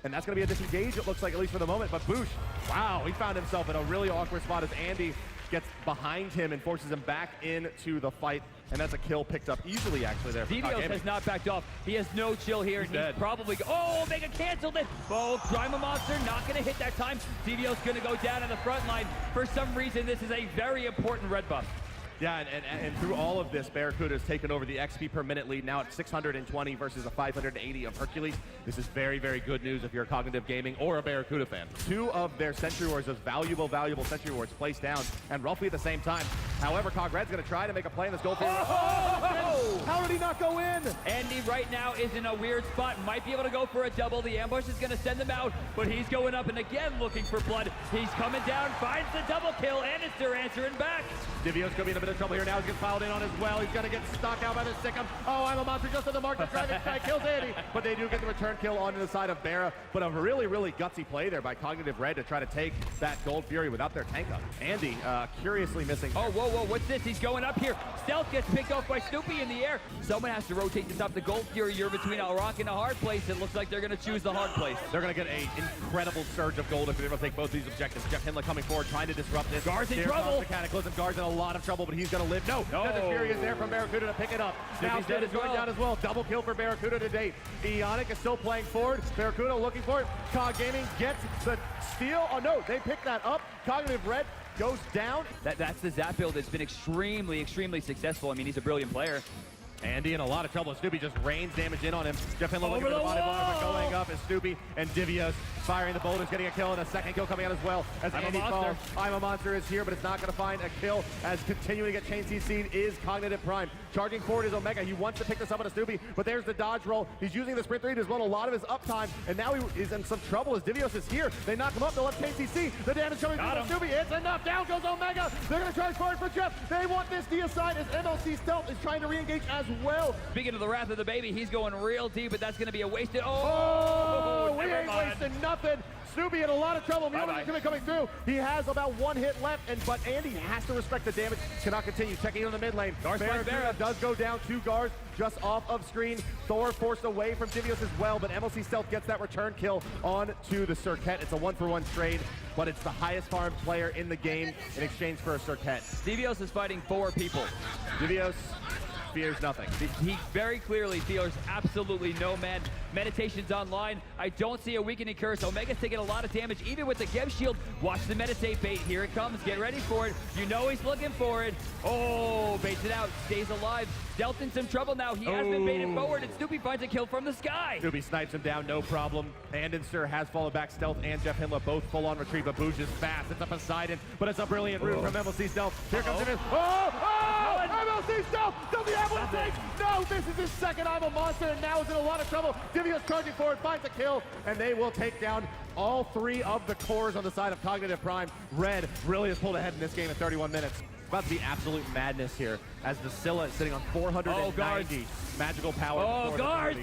and that's going to be a disengage, it looks like, at least for the moment. But Boosh, wow, he found himself in a really awkward spot as Andy gets behind him and forces him back into the fight. And that's a kill picked up easily, actually, there. Divios has not backed off. He has no chill here. He's probably... Oh, Omega canceled it. Oh, Grima Monster not going to hit that time. Divios going to go down on the front line. For some reason, this is a very important red buff. Yeah, and through all of this, Barracuda has taken over the XP per minute lead, now at 620 versus a 580 of Hercules. This is very, very good news if you're a Cognitive Gaming or a Barracuda fan. 2 of their Sentry Wards, those valuable Sentry Wards, placed down, and roughly at the same time. However, Cog Red's going to try to make a play in this goal field. How did he not go in? Andy right now is in a weird spot, might be able to go for a double. The ambush is going to send him out, but he's going up and again looking for blood. He's coming down, finds the double kill, and it's Dur answering back. Divio's going to be in a bit of trouble here now. He's getting piled in on as well. He's going to get stuck out by the Sikkim. Oh, I'm a monster just on the mark to try to kills Andy. But they do get the return kill onto the side of Barra. But a really, really gutsy play there by Cognitive Red to try to take that Gold Fury without their tank up. Andy curiously missing. Oh, whoa, what's this? He's going up here. Stealth gets picked off by Snoopy in the air. Someone has to rotate this up. The Gold Fury, you're between a rock and a hard place. It looks like they're going to choose the hard place. They're going to get an incredible surge of gold if they're able to take both these objectives. Jeff Hindla coming forward, trying to disrupt this. Guard's in Here trouble. comes the Cataclysm. Guard's in a lot of trouble, but he's going to live. No. Desert Fury is there from Barracuda to pick it up. Now Stead is going down as well. Double kill for Barracuda to date. Ionic is still playing forward. Barracuda looking for it. Cog Gaming gets the steal. Oh no, they pick that up. Cognitive Red goes down. That's the Zap build that's been extremely successful. I mean, he's a brilliant player. Andy in a lot of trouble. Snoopy just rains damage in on him. Jeff Hindla looking for the body block, but going up is Snoopy and Divios firing the boulders, getting a kill, and a second kill coming out as well as Andy falls. I'm a Monster is here, but it's not going to find a kill as continuing to get chain CC'd is Cognitive Prime. Charging forward is Omega. He wants to pick this up on a Snoopy, but there's the dodge roll. He's using the sprint 3 to blow a lot of his uptime, and now he is in some trouble as Divios is here. They knock him up. They'll let chain CC. The damage coming from Snoopy. It's enough. Down goes Omega. They're going to charge forward for Jeff. They want this deicide as MLC Stealth is trying to re-engage as well. Speaking of the wrath of the baby, he's going real deep, but that's going to be a wasted. We ain't wasting nothing. Snoopy in a lot of trouble. Coming through. He has about 1 hit left, but Andy has to respect the damage. Cannot continue. Checking in on the mid lane. Barracuda does go down 2 guards just off of screen. Thor forced away from Divios as well, but MLC Stealth gets that return kill onto the Circuit. It's a 1-for-1 trade, but it's the highest farmed player in the game in exchange for a Circuit. Divios is fighting 4 people. Divios fears nothing. He very clearly fears absolutely no man. Meditation's online. I don't see a weakening curse. Omega's taking a lot of damage, even with the Gem Shield. Watch the meditate bait. Here it comes. Get ready for it. You know he's looking for it. Oh, baits it out. Stays alive. Stealth in some trouble now. He has been baited forward, and Snoopy finds a kill from the sky. Snoopy snipes him down, no problem. Andinster has followed back. Stealth and Jeff Hindla both full-on retreat, but Booge is fast. It's a Poseidon, but it's a brilliant route from MLC Stealth. Here comes Divios. MLC Stealth! Does he have what it takes? No, this is his second I'm a Monster, and now is in a lot of trouble. Divios charging forward, finds a kill, and they will take down all 3 of the cores on the side of Cognitive Prime. Red really has pulled ahead in this game in 31 minutes. About to be absolute madness here as the Scylla is sitting on 490 magical power. Oh, guards!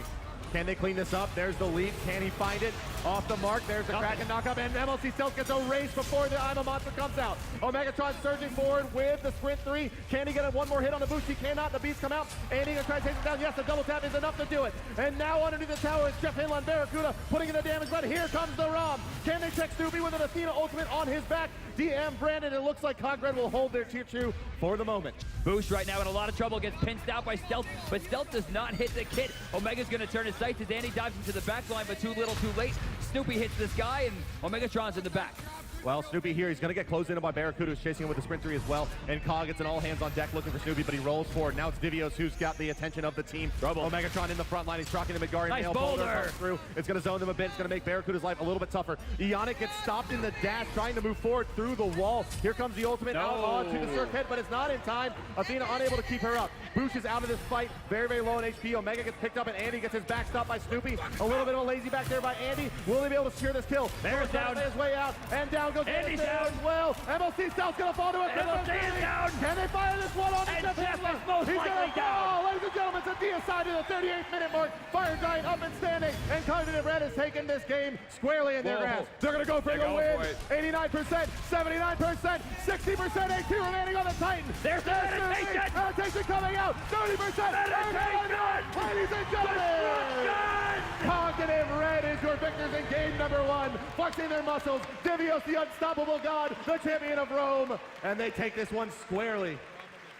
Can they clean this up? There's the lead. Can he find it? Off the mark. There's the Kraken knockup, and MLC Stealth gets erased before the I'm a Monster comes out. Omegatron surging forward with the sprint 3. Can he get one more hit on the boost? He cannot. The beats come out, and he's going to try to take it down. Yes, the double tap is enough to do it. And now underneath the tower is Jeff Hindla and Barracuda putting in the damage, but here comes the Rom. Can they check Snoopy with an Athena ultimate on his back? DM Brandon, it looks like Cogred will hold their tier 2 for the moment. Boost right now in a lot of trouble, gets pinched out by Stealth, but Stealth does not hit the kit. Omega's going to turn his sights as Andy dives into the back line, but too little, too late. Snoopy hits this guy, and Omegatron's in the back. Well, Snoopy here, he's going to get closed in by Barracuda, who's chasing him with the sprint 3 as well. And Cog gets an all hands on deck looking for Snoopy, but he rolls forward. Now it's Divios who's got the attention of the team. Trouble. Omegatron in the front line. He's trocking the Midgarian. Nice boulder. Comes through. It's going to zone them a bit. It's going to make Barracuda's life a little bit tougher. Ionic gets stopped in the dash, trying to move forward through the wall. Here comes the ultimate out onto the Circuit, but it's not in time. Athena unable to keep her up. Boosh is out of this fight. Very, very low on HP. Omega gets picked up, and Andy gets his back stopped by Snoopy. A little bit of a lazy back there by Andy. Will he be able to secure this kill? There's down. His way out, and down goes Andy's down. as well. MLC Stealth's gonna fall to a MLC is down. Can they fire this one on And Jeff Jeff Hindla? is most He's likely gonna down. fall. Ladies and gentlemen, it's a deicide to the 38th minute mark. Fire Giant up and standing, and Cognitive Red has taken this game squarely in their grasp. They're gonna go for the win. 89%, 79%, 60% HP remaining on the Titan. There's the meditation. Meditation coming out. 30%. Meditation. Ladies and gentlemen, Cognitive Red is your victors in game number 1. Flexing their muscles. Divios, the unstoppable god, the champion of Rome, and they take this one squarely.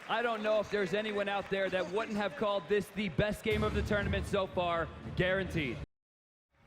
I don't know if there's anyone out there that wouldn't have called this the best game of the tournament so far, guaranteed.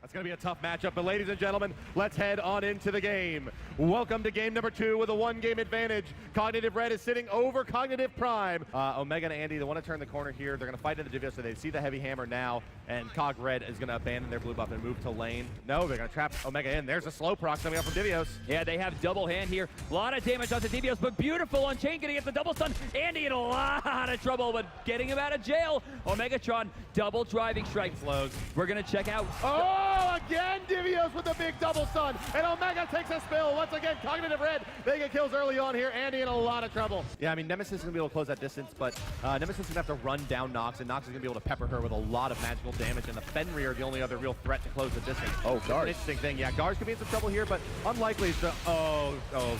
That's going to be a tough matchup, but ladies and gentlemen, let's head on into the game. Welcome to game number 2 with a 1-game advantage. Cognitive Red is sitting over Cognitive Prime. Omega and Andy, they want to turn the corner here. They're going to fight in the Divio, so they see the heavy hammer now, and Cog Red is going to abandon their blue buff and move to lane. No, they're going to trap Omega in. There's a slow proc coming up from Divios. Yeah, they have double hand here. A lot of damage onto Divios, but beautiful on Chain getting at the double stun. Andy in a lot of trouble, but getting him out of jail. Omegatron, double driving strike. Slows. We're going to check out. Oh, again, Divios with the big double stun, and Omega takes a spill. Once again, Cognitive Red, they get kills early on here. Andy in a lot of trouble. Yeah, I mean, Nemesis is going to be able to close that distance, but Nemesis is going to have to run down Nox, and Nox is going to be able to pepper her with a lot of magical damage, and the Fenrir are the only other real threat to close the distance. Oh, Gars. An interesting thing. Yeah, Gars could be in some trouble here, but unlikely to... Oh,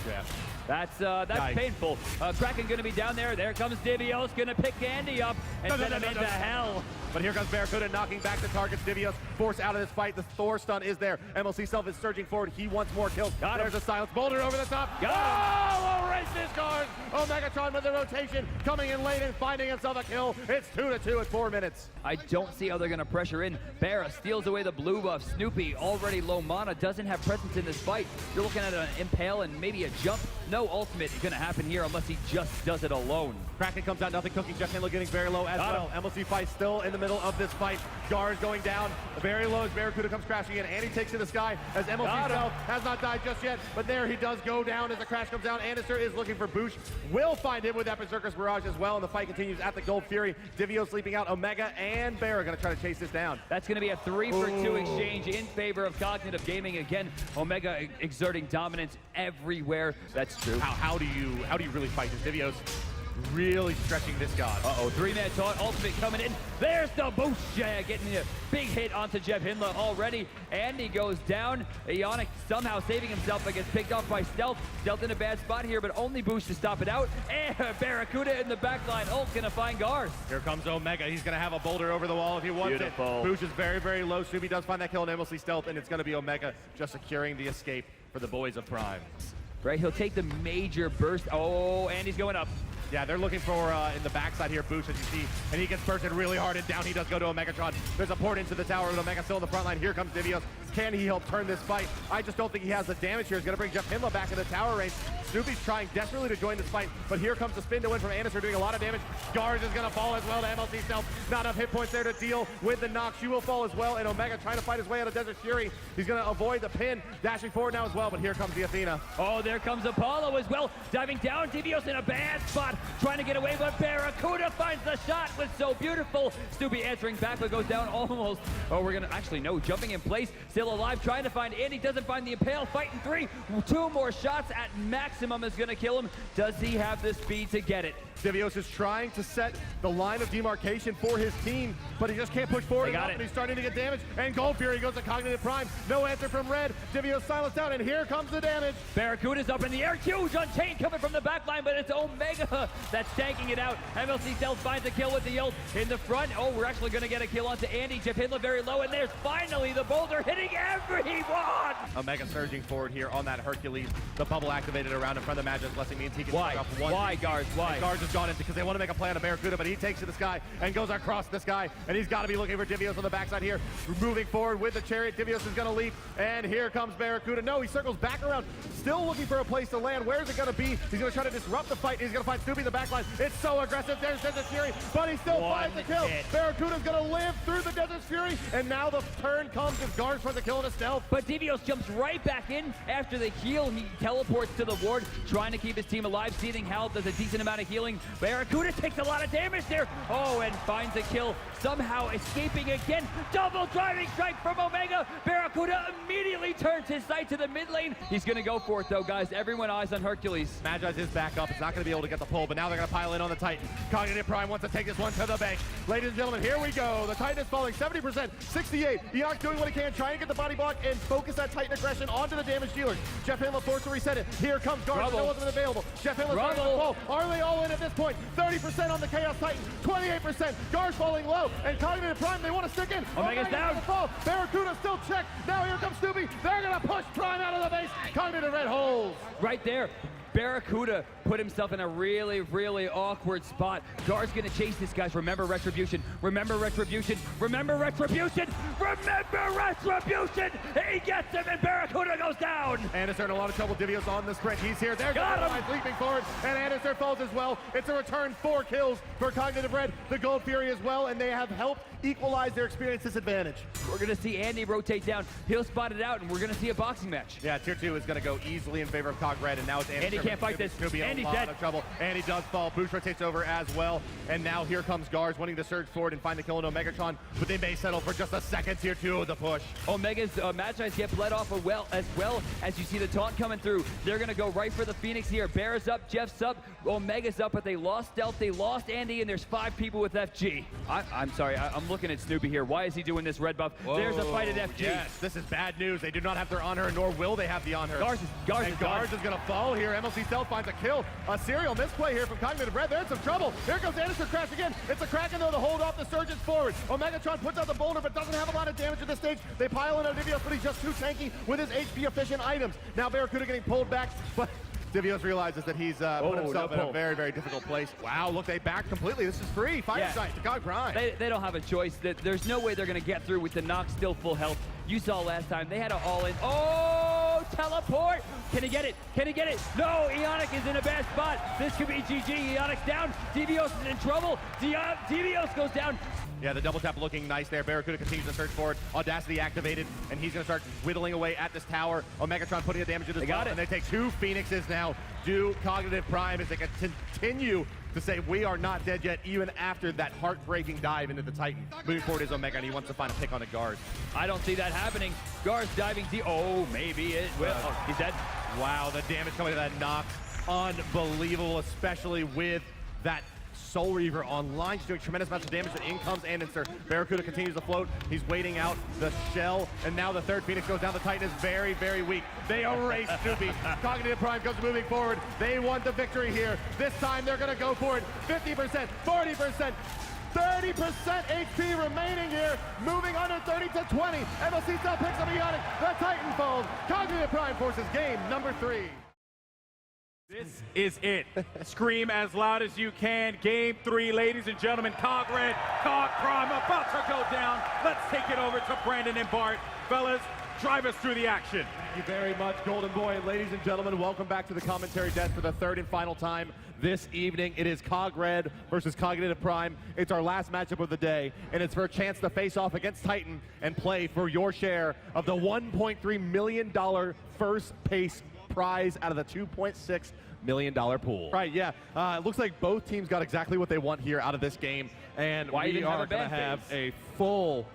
yeah. That's painful. Kraken going to be down there. There comes Divios, going to pick Andy up and send him into hell. But here comes Barracuda knocking back the targets. Divios forced out of this fight. The Thor stun is there. MLC Self is surging forward. He wants more kills. There's a silence. Boulder over the top. Oh, erase this guard. Omegatron with the rotation, coming in late and finding himself a kill. It's 2-2 at 4 minutes. I don't see how they're going to pressure in. Barra steals away the blue buff. Snoopy, already low mana, doesn't have presence in this fight. You're looking at an impale and maybe a jump. No ultimate is going to happen here unless he just does it alone. Kraken comes out, nothing cooking. Jeff Handler getting very low as well. MLC fight still in the middle of this fight. Gars going down very low as Barracuda comes crashing in. Andy takes to the sky as MLC Self has not died just yet, but there he does go down as the crash comes down. Anderson is looking for Boosh. Will find him with that Berserker's Barrage as well, and the fight continues at the Gold Fury. Divio sleeping out. Omega and Bear are going to try to chase this down. That's going to be a 3-for-2 exchange in favor of Cognitive Gaming. Again, Omega exerting dominance everywhere. That's true. How do you really fight this? Divios really stretching this god. Uh-oh, 3-man taunt, ultimate coming in. There's the boost, getting a big hit onto Jeff Hindla already. Andy goes down. Ionic somehow saving himself, but gets picked off by Stealth. Stealth in a bad spot here, but only Boost to stop it out. And Barracuda in the backline. Ult gonna find Gars. Here comes Omega. He's gonna have a boulder over the wall if he wants it. Boost is very, very low. Subi does find that kill on MLC Stealth, and it's gonna be Omega just securing the escape for the boys of Prime. Right, he'll take the major burst. Oh, and he's going up. Yeah, they're looking for, in the backside here, Boost, as you see, and he gets bursted really hard, and down he does go to Omegatron. There's a port into the tower with Omega still in the front line. Here comes Divios. Can he help turn this fight? I just don't think he has the damage here. He's going to bring Jeff Hindla back in the tower range. Snoopy's trying desperately to join this fight, but here comes the spin to win from Anderson, doing a lot of damage. Gars is going to fall as well to MLC Stealth. Not enough hit points there to deal with the knock. She will fall as well, and Omega trying to fight his way out of Desert Fury. He's going to avoid the pin, dashing forward now as well, but here comes the Athena. Oh, there comes Apollo as well, diving down. Divios in a bad spot, trying to get away, but Barracuda finds the shot. Was so beautiful. Snoopy answering back, but goes down almost. Oh, we're going to actually, no, jumping in place, still alive, trying to find Andy, doesn't find the impale, fighting 3. 2 more shots at maximum is going to kill him. Does he have the speed to get it? Divios is trying to set the line of demarcation for his team, but he just can't push forward enough, and he's starting to get damage, and Gold Fury goes to Cognitive Prime. No answer from Red. Divios silenced out, and here comes the damage. Barracuda's up in the air. Huge Unchained coming from the back line, but it's Omega that's tanking it out. MLC Stealth finds a kill with the ult in the front. Oh, we're actually going to get a kill onto Andy. Jeff Hindla very low, and there's finally the boulder hitting everyone. Omega surging forward here on that Hercules. The bubble activated around in front of the Magic Blessing means he can Why? knock off one. Why, Gars? Why? Gars has gone in because they want to make a play on a Barracuda, but he takes to the sky and goes across the sky, and he's got to be looking for Divios on the backside here. Moving forward with the chariot. Divios is going to leap, and here comes Barracuda. No, he circles back around, still looking for a place to land. Where's it going to be? He's going to try to disrupt the fight. He's going to find Snoopy in the backline. It's so aggressive. There's Desert Fury, but he still finds the kill. Barracuda's going to live through the Desert Fury, and now the turn comes as Gars finds the kill in a stealth. But Divios jumps right back in after the heal. He teleports to the ward, trying to keep his team alive. Seething Hal does a decent amount of healing. Barracuda takes a lot of damage there. Oh, and finds a kill. Somehow escaping again. Double driving strike from Omega. Barracuda immediately turns his sight to the mid lane. He's going to go for it, though, guys. Everyone eyes on Hercules. Magi's is back up. It's not going to be able to get the pull, but now they're going to pile in on the Titan. Cognitive Prime wants to take this one to the bank. Ladies and gentlemen, here we go. The Titan is falling 70%, 68. Eoc doing what he can, trying to get the body block and focus that Titan aggression onto the damage dealers. Jeff Hindla forced to reset it. Here comes Gars. No one's available. Jeff Hindla starting to fall. Are they all in at this point? 30% on the Chaos Titan, 28%. Gars falling low, and Cognitive Prime, they want to stick in. Omega's down. Fall. Barracuda still checked. Now here comes Snoopy. They're going to push Prime out of the base. Cognitive Red holds. Right there. Barracuda put himself in a really, really awkward spot. Gar's gonna chase this, guys. Remember Retribution. Remember Retribution. Remember Retribution. Remember Retribution. He gets him, and Barracuda goes down. Anderson in a lot of trouble. Divios on the sprint. He's here. There's the leaping forward, and Anderson falls as well. It's a return 4 kills for Cognitive Red, the Gold Fury as well, and they have helped equalize their experience disadvantage. We're gonna see Andy rotate down. He'll spot it out, and we're gonna see a boxing match. Yeah, tier 2 is gonna go easily in favor of Cog Red, and now it's Andy. Andy can't fight this. He'll be in a lot of trouble. Andy does fall. Boosh rotates over as well, and now here comes Gars wanting to surge forward and find the kill on Omegatron, but they may settle for just a second tier 2 of the push. Omega's Magi's get bled off as well as you see the taunt coming through. They're gonna go right for the Phoenix here. Bear's up, Jeff's up, Omega's up, but they lost Stealth, they lost Andy, and there's 5 people with FG. I'm sorry, I'm looking at Snoopy here. Why is he doing this red buff? Whoa, there's a fight at FG. Yes, this is bad news. They do not have their honor, nor will they have the honor. Gars is gonna fall here. MLC Stealth finds a kill. A serial misplay here from Cognitive Red. They're in some trouble. Here goes Anderson crash again. It's a Kraken though to hold off the Surgeons forward. Omegatron puts out the boulder, but doesn't have a lot of damage at this stage. They pile in on Divios, but he's just too tanky with his HP efficient items. Now Barracuda getting pulled back, but Divios realizes that he's put himself in a very, very difficult place. Wow, look, they back completely. This is free. Fire sight to Cog Prime. They don't have a choice. There's no way they're going to get through with the Nox still full health. You saw last time. They had an all-in. Oh, teleport. Can he get it? Can he get it? No, Ionic is in a bad spot. This could be GG. Ionic's down. Divios is in trouble. Divios goes down. Yeah, the double tap looking nice there. Barracuda continues to search forward. Audacity activated, and he's going to start whittling away at this tower. Omegatron putting the damage to this wall, and they take 2 Phoenixes now. Do Cognitive Prime as they continue to say, we are not dead yet, even after that heartbreaking dive into the Titan. Moving forward is Omega, and he wants to find a pick on a Gars. I don't see that happening. Gars diving deep. Oh, maybe it will. Oh, he's dead. Wow, the damage coming to that Nox. Unbelievable, especially with that Soul Reaver online. He's doing tremendous amounts of damage, and in comes Anderson. Barracuda continues to float. He's waiting out the shell, and now the 3rd Phoenix goes down. The Titan is very, very weak. They erase Snoopy. Cognitive Prime goes moving forward. They want the victory here. This time they're going to go for it. 50%, 40%. 30% HP remaining here, moving under 30 to 20. MLC still picks up Ionic. The Titan falls. Cognitive Prime forces game number 3. This is it. Scream as loud as you can. Game 3, ladies and gentlemen. Cog Red, Cog Prime about to go down. Let's take it over to Brandon and Bart. Fellas, drive us through the action. Thank you very much, Golden Boy. And ladies and gentlemen, welcome back to the commentary desk for the 3rd and final time this evening. It is Cog Red versus Cognitive Prime. It's our last matchup of the day, and it's for a chance to face off against Titan and play for your share of the $1.3 million first place prize out of the $2.6 million pool. Right, yeah. It looks like both teams got exactly what they want here out of this game, and we are going to have a full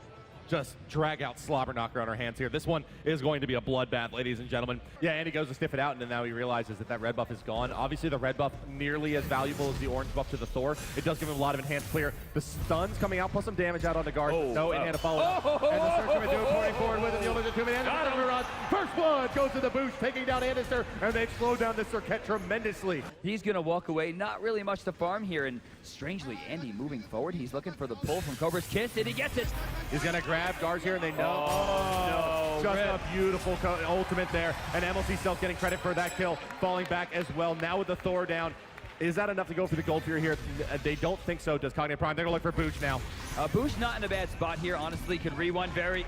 just drag out slobber knocker on our hands here. This one is going to be a bloodbath, ladies and gentlemen. Yeah, Andy goes to sniff it out, and then now he realizes that that red buff is gone. Obviously, the red buff nearly as valuable as the orange buff to the Thor. It does give him a lot of enhanced clear. The stuns coming out, plus some damage out on the guard. No in-hand to follow up. And the search coming pouring forward with it. The only 2 minutes. First blood goes to the boost, taking down Anderson, and they've slowed down this Circuit tremendously. He's going to walk away. Not really much to farm here, and strangely, Andy moving forward. He's looking for the pull from Cobra's Kiss, and he gets it. He's going to grab Gars here, and they know. Oh, no. Just a beautiful ultimate there. And MLC Stealth getting credit for that kill, falling back as well. Now with the Thor down. Is that enough to go for the Gold Fury here? They don't think so, does Cognitive Prime. They're going to look for Boosh now. Boosh not in a bad spot here, honestly. Could rewind very...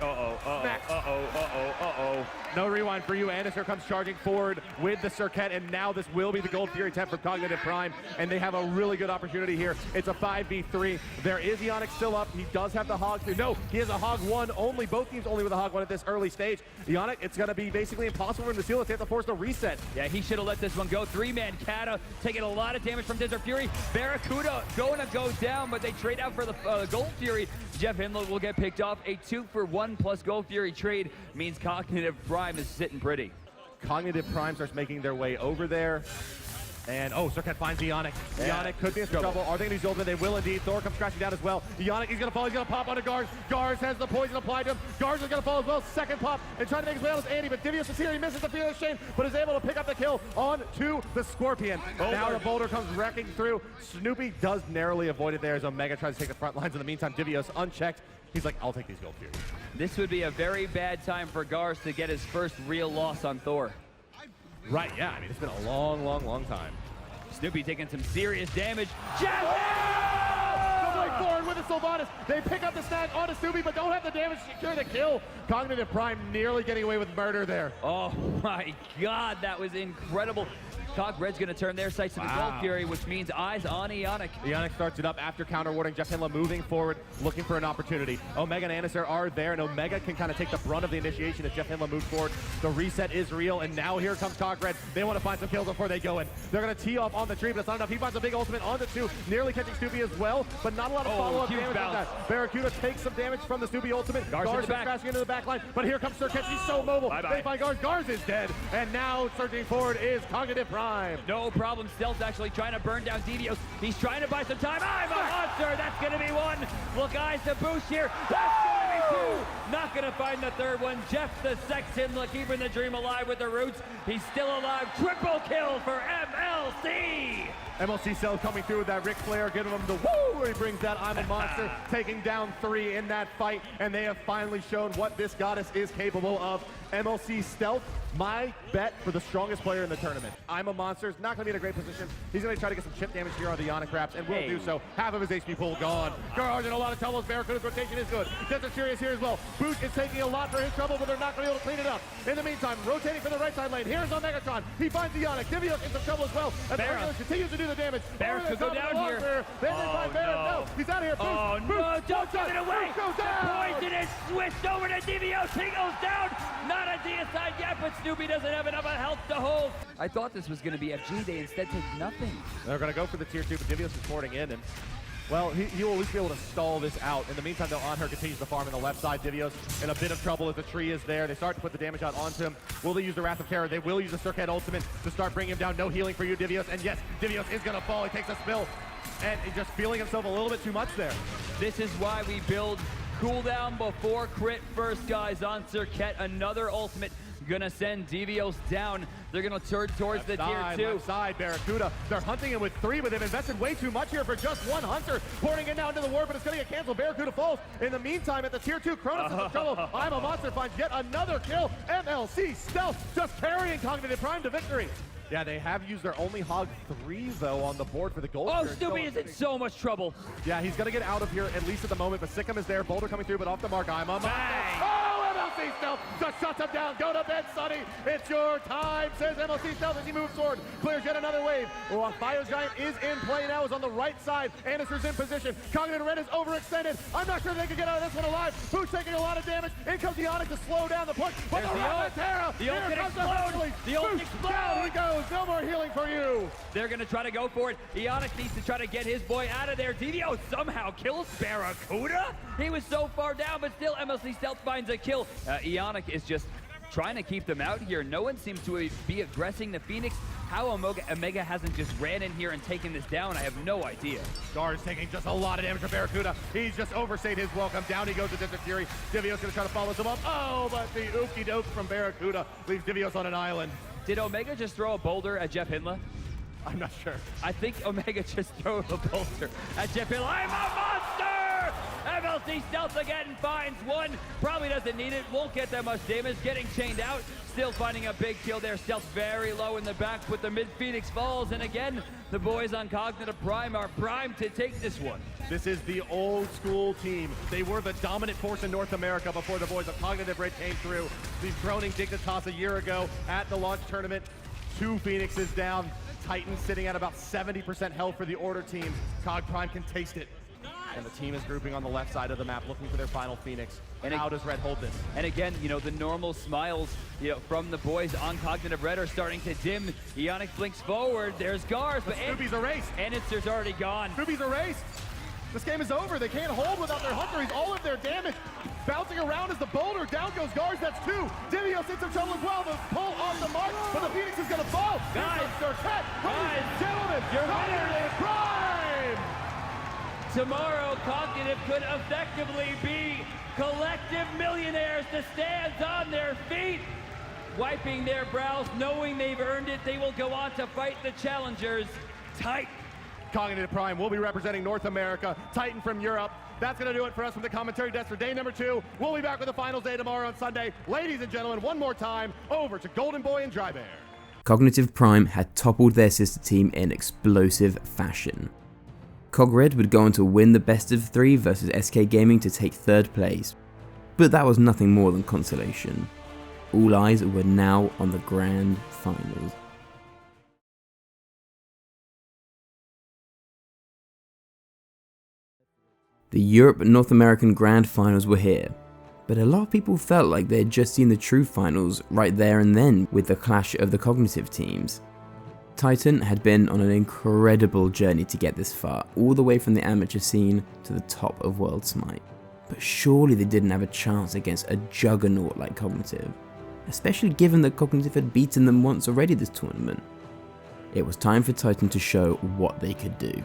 No rewind for you. Anderson comes charging forward with the Circuit, and now this will be the Gold Fury attempt for Cognitive Prime, and they have a really good opportunity here. It's a 5v3. There is Ionic still up. He does have the Hog 2. No, he has a Hog 1 only. Both teams only with a Hog 1 at this early stage. Ionic, it's going to be basically impossible for him to steal it. They have to force the reset. Yeah, he should have let this one go. 3-man Kata taking a lot of damage from Desert Fury. Barracuda going to go down, but they trade out for the Gold Fury. Jeff Himlo will get picked off. A 2-for-1 plus Gold Fury trade means Cognitive Prime is sitting pretty. Cognitive Prime starts making their way over there. And, Circuit finds Ionic. Yeah. Ionic could be in some trouble. Are they going to use the ultimate? They will indeed. Thor comes crashing down as well. Ionic, he's going to fall. He's going to pop onto Gars. Gars has the poison applied to him. Gars is going to fall as well. Second pop and trying to make his way out as Andy. But Divios is here. He misses the Fearless Chain, but is able to pick up the kill onto the Scorpion. Now the boulder comes wrecking through. Snoopy does narrowly avoid it there as Omega tries to take the front lines. In the meantime, Divios unchecked. He's like, I'll take these Gold Furies. This would be a very bad time for Gars to get his first real loss on Thor. Right, yeah, I mean, it's been a long, long, long time. Snoopy taking some serious damage. Going forward with the Sylvanas. They pick up the snag onto Snoopy, but don't have the damage to secure the kill. Cognitive Prime nearly getting away with murder there. Oh my God, that was incredible. Cog Red's gonna turn their sights to the Gold Fury, which means eyes on Ionic. Ionic starts it up after counter warding. Jeff Hinla moving forward, looking for an opportunity. Omega and Anister are there, and Omega can kind of take the brunt of the initiation as Jeff Hinla moves forward. The reset is real, and now here comes Cog Red. They want to find some kills before they go in. They're gonna tee off on the tree, but it's not enough. He finds a big ultimate onto two, nearly catching Snoopy as well, but not a lot of follow-up damage on that. Barracuda takes some damage from the Snoopy ultimate. Garz crashing into the back line, but here comes Sirket. He's so mobile. They find Garz. Garz is dead, and now surging forward is Cognitive Prime. No problem. Stealth's actually trying to burn down Devios. He's trying to buy some time. I'm a monster. That's going to be one. Look, eyes to boost here. That's going to be two. Not going to find the third one. Jeff the Sexton keeping the dream alive with the roots. He's still alive. Triple kill for MLC. MLC Cell coming through with that Ric Flair, giving him the woo, where he brings that I'm a monster, taking down 3 in that fight, and they have finally shown what this goddess is capable of. MLC Stealth, my bet for the strongest player in the tournament. I'm a monster, is not going to be in a great position. He's going to try to get some chip damage here on the Ionic Wraps, and will do so. Half of his HP pool gone. Garage in a lot of trouble. Barracuda's rotation is good. Desert Fury is here as well. Boot is taking a lot for his trouble, but they're not going to be able to clean it up. In the meantime, rotating for the right side lane. Here's Omegatron. He finds Ionic. Divios in some trouble as well. And Barra continues to do the damage. Barra could go down here. Then they find Barra. No, he's out of here. Oh no, don't give it away. The poison is switched over to Divios. He goes down. Not a deicide yet, but Snoopy doesn't have enough health to hold. I thought this was going to be FG. They instead take nothing. They're going to go for the tier 2, but Divios is porting in, and well, he will at least be able to stall this out. In the meantime, though, On Her continues to farm in the left side. Divios in a bit of trouble as the tree is there. They start to put the damage out onto him. Will they use the Wrath of Terror? They will use the Circuit ultimate to start bringing him down. No healing for you, Divios. And yes, Divios is going to fall. He takes a spill, and he's just feeling himself a little bit too much there. This is why we build cooldown before crit first, guys, on Circuit. Another ultimate gonna send Devios down. They're gonna turn towards the tier 2. Left side, Barracuda. They're hunting him with 3, but they've invested way too much here for just one hunter. Pouring in now into the war, but it's gonna get canceled. Barracuda falls. In the meantime, at the tier 2, Cronus is in trouble. I'm a monster finds yet another kill. MLC Stealth just carrying Cognitive Prime to victory. Yeah, they have used their only hog 3, though, on the board for the gold. Oh, Snoopy is in so much trouble. Yeah, he's gonna get out of here, at least at the moment, but Sikkim is there. Boulder coming through, but off the mark. I'm a monster. Oh, MLC Stealth just shuts him down. Go to bed, Sonny. It's your time, says MLC Stealth as he moves forward. Clears yet another wave. Oh, Bio Giant is in play now, is on the right side. Anister's in position. Cognitive Red is overextended. I'm not sure they can get out of this one alive. Boot's taking a lot of damage. In comes Ionic to slow down the push. But There's the ult. The ult can explode. The ult can explode. Down he goes. No more healing for you. They're going to try to go for it. Ionic needs to try to get his boy out of there. Devio somehow kills Barracuda. He was so far down, but still MLC Stealth finds a kill. Ionic is just trying to keep them out here. No one seems to be aggressing the Phoenix. How Omega hasn't just ran in here and taken this down, I have no idea. Gar's taking just a lot of damage from Barracuda. He's just overstayed his welcome. Down he goes to Desert Fury. Divio's going to try to follow him up. Oh, but the ookie doke from Barracuda leaves Divios on an island. Did Omega just throw a boulder at Jeff Hinla? I'm not sure. I think Omega just threw a boulder at Jeff Hinla. I'm a monster! MLC Stealth again finds one. Probably doesn't need it. Won't get that much damage. Getting chained out. Still finding a big kill there. Stealth very low in the back, but the mid-Phoenix falls. And again, the boys on Cognitive Prime are primed to take this one. This is the old school team. They were the dominant force in North America before the boys of Cognitive Red came through. These droning Dignitas a year ago at the launch tournament. 2 Phoenixes down. Titan sitting at about 70% health for the Order team. Cog Prime can taste it. And the team is grouping on the left side of the map, looking for their final Phoenix. And how does Red hold this? And again, you know, the normal smiles, you know, from the boys on Cognitive Red are starting to dim. Ionic blinks forward. There's Garth, but Snoopy's erased. Anister's already gone. Snoopy's erased. This game is over. They can't hold without their hunter. He's all of their damage. Bouncing around as the boulder. Down goes Garth. That's 2. Divios in some trouble as well. The pull off the mark, but the Phoenix is going to fall. Guys, gentlemen, your winner Prime. Tomorrow, Cognitive could effectively be collective millionaires. The stands on their feet, wiping their brows, knowing they've earned it. They will go on to fight the challengers. Titan. Cognitive Prime will be representing North America. Titan from Europe. That's going to do it for us from the commentary desk for day number 2. We'll be back with the finals day tomorrow on Sunday. Ladies and gentlemen, one more time, over to Golden Boy and Dry Bear. Cognitive Prime had toppled their sister team in explosive fashion. Cog Red would go on to win the best of 3 versus SK Gaming to take 3rd place, but that was nothing more than consolation. All eyes were now on the grand finals. The Europe North American Grand Finals were here, but a lot of people felt like they had just seen the true finals right there and then with the clash of the Cognitive teams. Titan had been on an incredible journey to get this far, all the way from the amateur scene to the top of World Smite. But surely they didn't have a chance against a juggernaut like Cognitive, especially given that Cognitive had beaten them once already this tournament. It was time for Titan to show what they could do.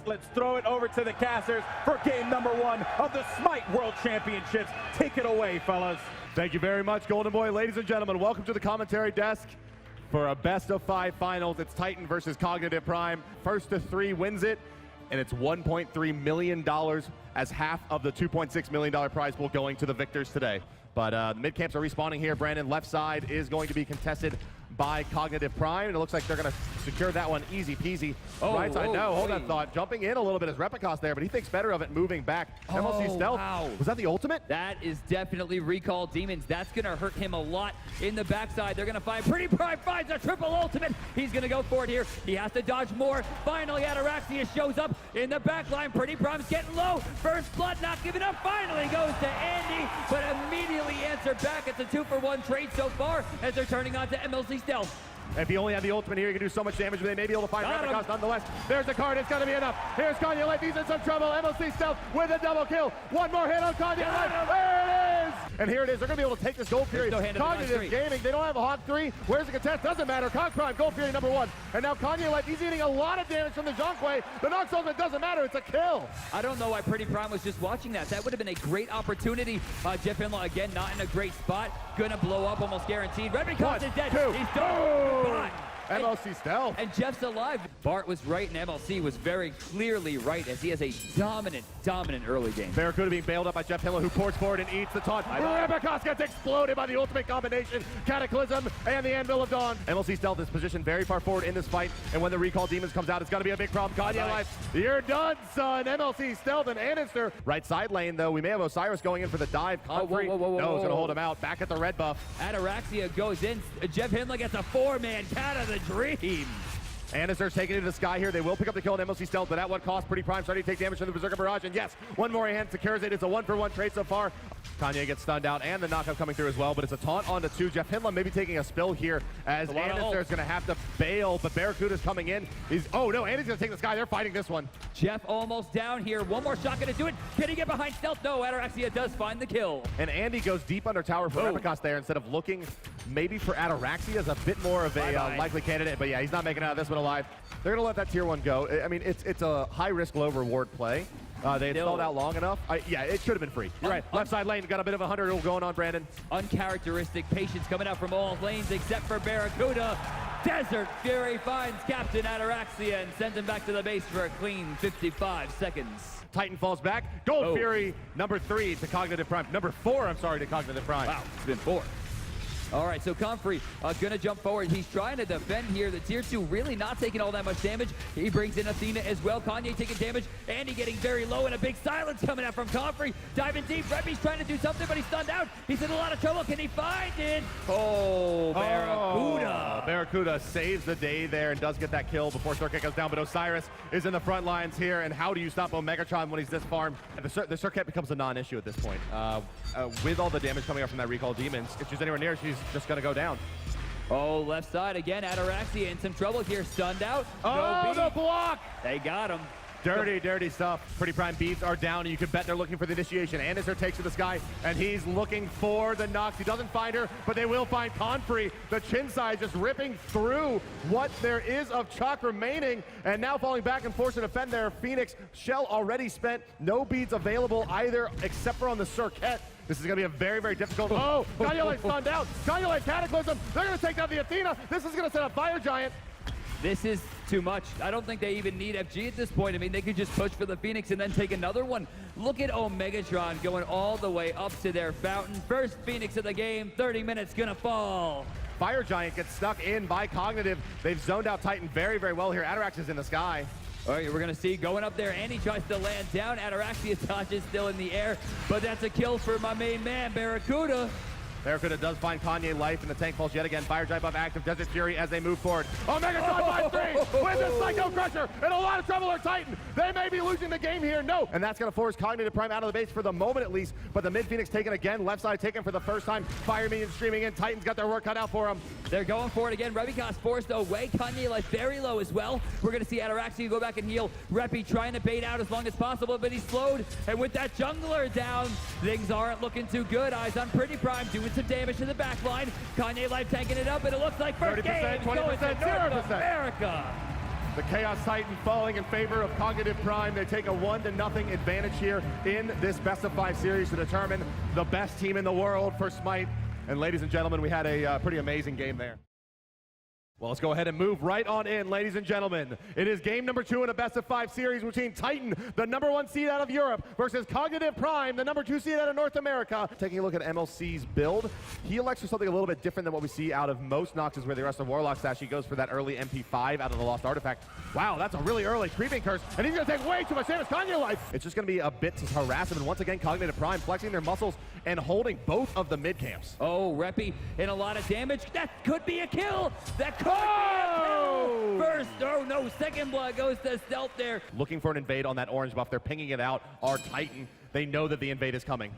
Let's throw it over to the casters for game number 1 of the Smite World Championships. Take it away, fellas. Thank you very much, Golden Boy. Ladies and gentlemen, welcome to the commentary desk for a best of 5 finals. It's Titan versus Cognitive Prime. First to 3 wins it, and it's $1.3 million as half of the $2.6 million prize pool going to the victors today. But the mid-camps are respawning here. Brandon, left side is going to be contested by Cognitive Prime, and it looks like they're going to secure that one easy peasy. Right side, no, hold that thought. Jumping in a little bit is Repicos there, but he thinks better of it moving back. MLC Stealth, was that the ultimate? That is definitely Recall Demons. That's going to hurt him a lot in the backside. They're going to find Pretty Prime finds a triple ultimate. He's going to go for it here. He has to dodge more. Finally, Ataraxia shows up in the back line. Pretty Prime's getting low. First blood, not giving up. Finally goes to Andy, but immediately answered back. It's a 2-for-1 trade so far as they're turning on to MLC Stealth. If you only have the ultimate here, you can do so much damage, but they may be able to find Repicos nonetheless. There's the card, it's gonna be enough. Here's Kanye Light, he's in some trouble. MLC Stealth with a double kill. One more hit on Kanye Light. There it is! And here it is, they're gonna be able to take this Gold Fury. Cognitive Gaming, they don't have a hot 3. Where's the contest? Doesn't matter. Cog Prime, Gold Fury number 1. And now Kanye Light, he's eating a lot of damage from the Jonquay. The Nox ultimate doesn't matter, it's a kill. I don't know why Pretty Prime was just watching that. That would have been a great opportunity. Jeff Inlaw, again, not in a great spot. Gonna blow up, almost guaranteed. Repicos is dead. He's done. Goodbye. MLC Stealth. And Jeff's alive. Bart was right, and MLC was very clearly right, as he has a dominant early game. Barracuda being bailed up by Jeff Hilla, who ports forward and eats the taunt. Repicos gets exploded by the ultimate combination. Cataclysm and the Anvil of Dawn. MLC Stealth is positioned very far forward in this fight, and when the Recall Demons comes out, it's going to be a big problem. Kanye Life, you're done, son. MLC Stealth and Anister. Right side lane, though, we may have Osiris going in for the dive. No, it's going to hold him out. Back at the red buff. Ataraxia goes in. Jeff Hindley gets a 4-man cat of the dream. Anister's taking it to the sky here. They will pick up the kill on MLC Stealth, but at what cost? Pretty Prime starting to take damage from the Berserker Barrage, and yes, one more hand secures it. It's a 1-for-1 trade so far. Kanye gets stunned out, and the knockup coming through as well, but it's a taunt onto 2. Jeff Hindley maybe taking a spill here as Anister is going to have to bail, but Barracuda's coming in. Oh no, Andy's going to take the sky. They're fighting this one. Jeff almost down here. One more shot going to do it. Can he get behind Stealth? No, Ataraxia does find the kill. And Andy goes deep under tower for Repicos there instead of looking maybe for Ataraxia as a bit more of a likely candidate, but yeah, he's not making it out of this one alive. They're going to let that tier 1 go. I mean, it's a high-risk, low-reward play. They had stalled out long enough. Yeah, it should have been free. You're right. Left side lane, got a bit of a 100 going on, Brandon. Uncharacteristic patience coming out from all lanes except for Barracuda. Desert Fury finds Captain Ataraxia and sends him back to the base for a clean 55 seconds. Titan falls back. Gold Fury, number 3 to Cognitive Prime. Number 4, I'm sorry, to Cognitive Prime. Wow, it's been 4. All right, so Comfrey gonna jump forward. He's trying to defend here. The tier 2 really not taking all that much damage. He brings in Athena as well. Kanye taking damage. Andy getting very low, and a big silence coming out from Comfrey. Diving deep. Reppy's trying to do something, but he's stunned out. He's in a lot of trouble. Can he find it? Oh, Barracuda. Barracuda saves the day there and does get that kill before Circuit goes down, but Osiris is in the front lines here, and how do you stop Omegatron when he's this farmed? And the Circuit becomes a non-issue at this point. With all the damage coming up from that Recall Demons, if she's anywhere near, she's just gonna go down. Oh, left side again. Ataraxia in some trouble here. Stunned out. Oh, the block! They got him. Dirty stuff. Pretty Prime beats are down, and you can bet they're looking for the initiation. Anister takes to the sky, and he's looking for the Nox. He doesn't find her, but they will find Confrey. The chin side just ripping through what there is of Chalk remaining, and now falling back and forced to defend there. Phoenix shell already spent. No beads available either, except for on the Circuit. This is going to be a very difficult. Oh, Kanye stunned out. Kanye Cataclysm. They're going to take down the Athena. This is going to set up Fire Giant. This is too much. I don't think they even need FG at this point. I mean, they could just push for the Phoenix and then take another one. Look at Omegatron going all the way up to their fountain. First Phoenix of the game, 30 minutes, gonna fall. Fire Giant gets stuck in by Cognitive. They've zoned out Titan very, very well here. Atarax is in the sky. All right, we're going to see going up there, and he tries to land down. Ataraxia's touch is still in the air, but that's a kill for my main man, Barracuda. Barracuda does find Kanye life, and the tank falls yet again. Fire Giant buff active, Desert Fury as they move forward. Megatron by 3 with the Psycho Crusher, and a lot of trouble on Titan. They may be losing the game here, no. And that's going to force Cognitive Prime out of the base for the moment at least, but the mid Phoenix taken again, left side taken for the first time. Fire Minion streaming in, Titan's got their work cut out for them. They're going for it again. Rebikas forced away. Kanye life very low as well. We're going to see Ataraxia go back and heal. Repi trying to bait out as long as possible, but he's slowed. And with that jungler down, things aren't looking too good. Eyes on Pretty Prime doing some damage to the back line. Kanye life tanking it up, and it looks like first 30%, game 20%, going to 0%. North America. The Chaos Titan falling in favor of Cognitive Prime. They take a 1-0 advantage here in this best of 5 series to determine the best team in the world for Smite. And ladies and gentlemen, we had a pretty amazing game there. Well, let's go ahead and move right on in, ladies and gentlemen. It is game number 2 in a best of 5 series between Titan, the #1 seed out of Europe, versus Cognitive Prime, the #2 seed out of North America. Taking a look at MLC's build, he elects for something a little bit different than what we see out of most Noxes, where the rest of Warlock stash. He goes for that early MP5 out of the Lost Artifact. Wow, that's a really early creeping curse, and he's going to take way too much damage. Kanye life. It's just going to be a bit to harass him, and once again, Cognitive Prime flexing their muscles and holding both of the mid camps. Oh, Repi in a lot of damage. That could be a kill. That could be a kill. First, oh no, second blood goes to Stealth there. Looking for an invade on that orange buff. They're pinging it out. Our Titan, they know that the invade is coming.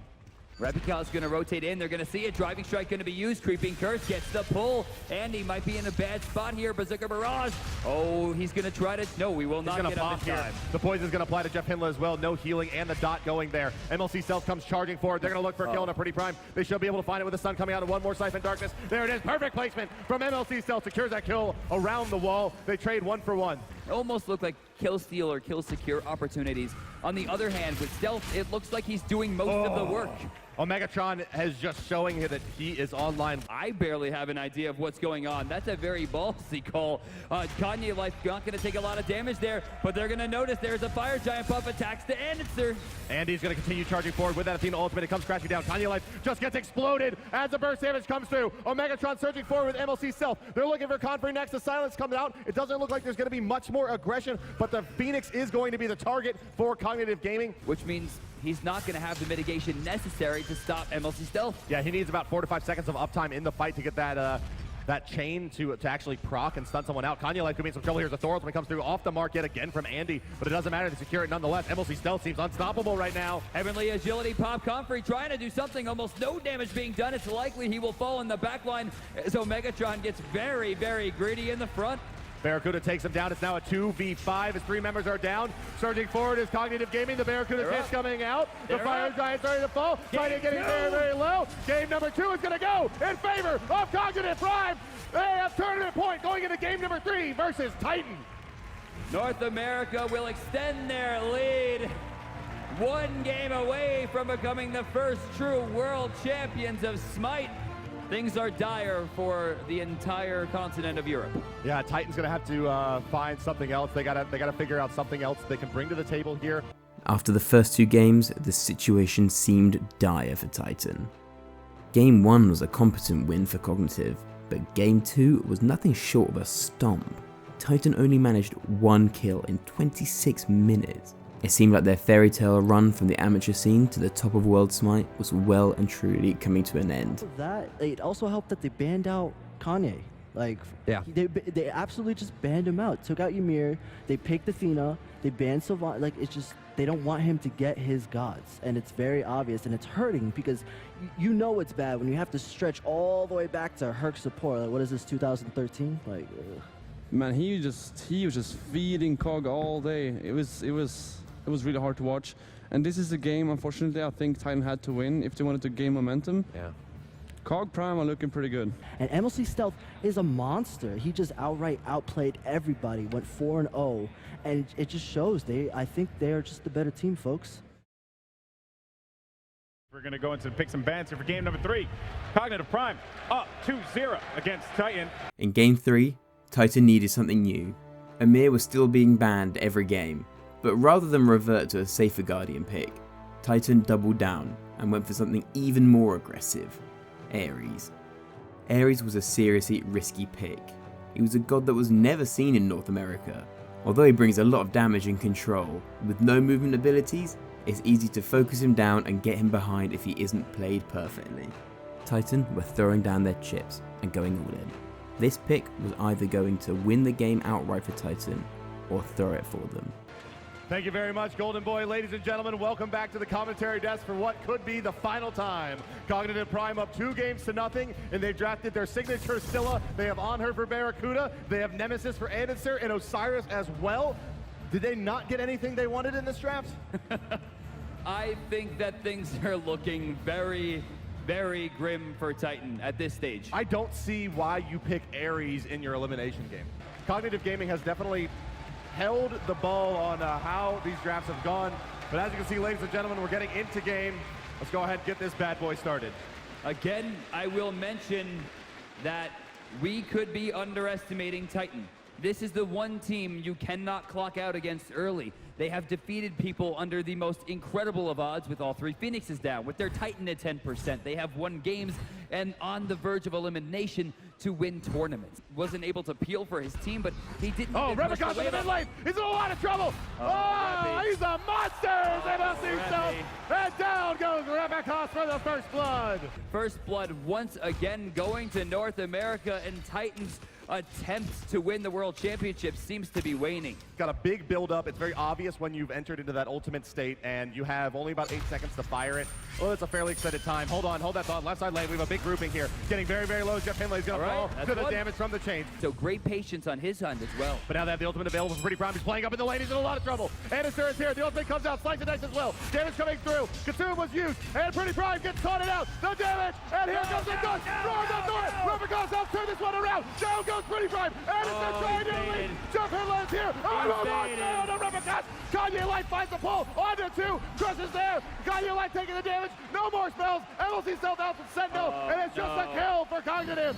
Repica's going to rotate in. They're going to see it. Driving Strike going to be used. Creeping Curse gets the pull. And he might be in a bad spot here. Berserker Barrage. Oh, he's going to try to... No, we will not get up in time. The poison's going to apply to Jeff Hindla as well. No healing and the dot going there. MLC Stealth comes charging forward. They're going to look for a kill on a Pretty Prime. They should be able to find it with the sun coming out and one more Siphon Darkness. There it is. Perfect placement from MLC Stealth. Secures that kill around the wall. They trade 1 for 1. Almost look like kill steal or kill secure opportunities. On the other hand, with Stealth, it looks like he's doing most of the work. Megatron is just showing here that he is online. I barely have an idea of what's going on. That's a very ballsy call. Kanye life not going to take a lot of damage there, but they're going to notice there's a Fire Giant buff attacks to answer. And he's going to continue charging forward with that Athena ultimate. It comes crashing down. Kanye life just gets exploded as the burst damage comes through. Megatron surging forward with MLC Stealth. They're looking for Confrey next. The silence comes out. It doesn't look like there's going to be much more aggression, but the Phoenix is going to be the target for Cognitive Gaming. Which means he's not going to have the mitigation necessary to stop MLC Stealth. Yeah, he needs about 4 to 5 seconds of uptime in the fight to get that that chain to actually proc and stun someone out. Kanye life could be in some trouble here as the Thor ultimate comes through off the mark yet again from Andy, but it doesn't matter. They secure it nonetheless. MLC Stealth seems unstoppable right now. Heavenly Agility pop Comfrey trying to do something. Almost no damage being done. It's likely he will fall in the back line as Megatron gets very, very greedy in the front. Barracuda takes him down. It's now a 2v5 as 3 members are down. Surging forward is Cognitive Gaming. The Barracuda pitch coming out. The Fire Giant starting to fall. Titan getting very, very low. Game number 2 is going to go in favor of Cognitive Prime. They have tournament point going into game number 3 versus Titan. North America will extend their lead. 1 game away from becoming the first true world champions of Smite. Things are dire for the entire continent of Europe. Yeah, Titan's gonna have to find something else. They gotta figure out something else they can bring to the table here. After the first 2 games, the situation seemed dire for Titan. Game 1 was a competent win for Cognitive, but Game 2 was nothing short of a stomp. Titan only managed 1 kill in 26 minutes. It seemed like their fairy tale run from the amateur scene to the top of World Smite was well and truly coming to an end. That it also helped that they banned out Kanye. Like, yeah, they absolutely just banned him out. Took out Ymir, they picked Athena, they banned Sylvan. Like, it's just they don't want him to get his gods, and it's very obvious, and it's hurting because you know it's bad when you have to stretch all the way back to Herc support. Like, what is this, 2013? Like, man, he was just feeding Cog all day. It was really hard to watch. And this is a game, unfortunately, I think Titan had to win if they wanted to gain momentum. Yeah. Cog Prime are looking pretty good. And MLC Stealth is a monster. He just outright outplayed everybody, went 4-0, and it just shows. I think they are just the better team, folks. We're going to go into pick some bans here for game number 3. Cognitive Prime up 2-0 against Titan. In Game 3, Titan needed something new. Ymir was still being banned every game, but rather than revert to a safer Guardian pick, Titan doubled down and went for something even more aggressive, Ares. Ares was a seriously risky pick. He was a god that was never seen in North America. Although he brings a lot of damage and control, with no movement abilities, it's easy to focus him down and get him behind if he isn't played perfectly. Titan were throwing down their chips and going all in. This pick was either going to win the game outright for Titan or throw it for them. Thank you very much, Golden Boy. Ladies and gentlemen, welcome back to the commentary desk for what could be the final time. Cognitive Prime up 2-0, and they've drafted their signature Scylla. They have On Her for Barracuda. They have Nemesis for Announcer and Osiris as well. Did they not get anything they wanted in this draft? I think that things are looking very, very grim for Titan at this stage. I don't see why you pick Ares in your elimination game. Cognitive Gaming has definitely held the ball on how these drafts have gone. But as you can see, ladies and gentlemen, we're getting into game. Let's go ahead and get this bad boy started. Again, I will mention that we could be underestimating Titan. This is the one team you cannot clock out against early. They have defeated people under the most incredible of odds with all 3 Phoenixes down. With their Titan at 10%, they have won games and on the verge of elimination to win tournaments. Wasn't able to peel for his team, but he didn't. Oh, Rebecca's in the mid lane. He's in a lot of trouble. Oh, he's a monster. They must see stuff. And down goes Rebecca for the first blood. First blood once again going to North America, and Titan's attempt to win the World Championship seems to be waning. Got a big build up. It's very obvious when you've entered into that ultimate state and you have only about 8 seconds to fire it. Well, it's a fairly extended time. Hold on, hold that thought. Left side lane, we have a big grouping here. Getting very, very low. Jeff Finlay is going to fall to the damage from the chain. So great patience on his end as well. But now they have the ultimate available for Pretty Prime. He's playing up in the lane. He's in a lot of trouble. Announcer is here. The ultimate comes out. Slice the dice as well. Damage coming through. Consume was used. And Pretty Prime gets taunted out. The damage. And here comes the gun. Roar the door. Rebecca's help turn this one around. Down goes Pretty Prime. Announcer trying to lead. Jeff Finlay is here. Oh, down to Rebecca. Kanye Light finds the pull. Onto 2. Crush is there. Kanye Light taking the damage. No more spells. MLC stealth out from Sentinel. And it's just a kill for Cognitive.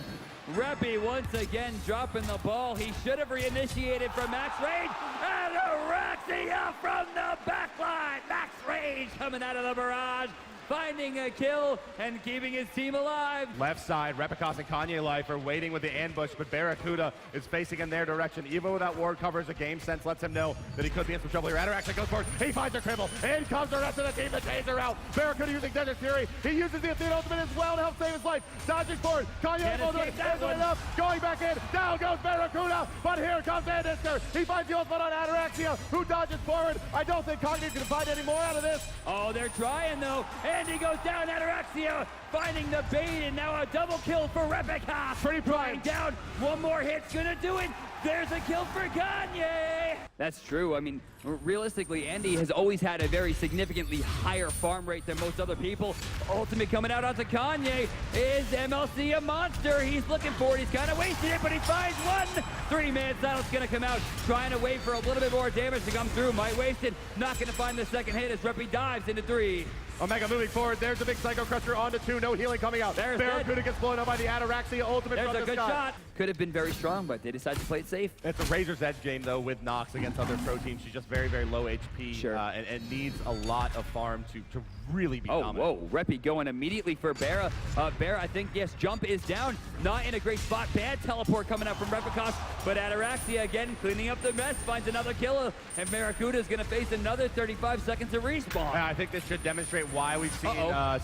Reppy once again dropping the ball. He should have reinitiated from max range. And Araxia from the backline. Max range coming out of the barrage, finding a kill and keeping his team alive. Left side, Repicos and Kanye Life are waiting with the ambush, but Barracuda is facing in their direction. Even without ward covers, a game sense lets him know that he could be in some trouble here. Attributions goes forward. He finds a cripple. In comes the rest of the team. The chains are out. Barracuda using Desert Fury. He uses the Athena ultimate as well to help save his life. Dodging forward. Kanye Life going back in. Down goes Barracuda. But here comes Andister. He finds the ultimate on Ataraxia, who dodges forward. I don't think Cognitive can find any more out of this. Oh, they're trying though. And he goes down. Ataraxia finding the bait, and now a double kill for Rebecca. Pretty Prime down. One more hit's gonna do it. There's a kill for Kanye. That's true. I mean, realistically, Andy has always had a very significantly higher farm rate than most other people. Ultimate coming out onto Kanye. Is MLC a monster? He's looking for it. He's kind of wasting it, but he finds one. 3-man silence going to come out. Trying to wait for a little bit more damage to come through. Might waste it. Not going to find the second hit as Reppy dives into 3. Omega moving forward. There's a big Psycho Crusher onto 2. No healing coming out. Barracuda gets blown up by the Ataraxia ultimate. There's from a good shot. Could have been very strong, but they decided to play it safe. It's a Razor's Edge game, though, with Nox against other pro teams. She's just very, very low HP. Sure. And needs a lot of farm to really be dominant. Whoa. Reppy going immediately for Barra. Barra, I think, yes, jump is down. Not in a great spot. Bad teleport coming out from Repicos, but Ataraxia again cleaning up the mess, finds another killer, and Barracuda is going to face another 35 seconds to respawn. Yeah, I think this should demonstrate why we've seen Yeah,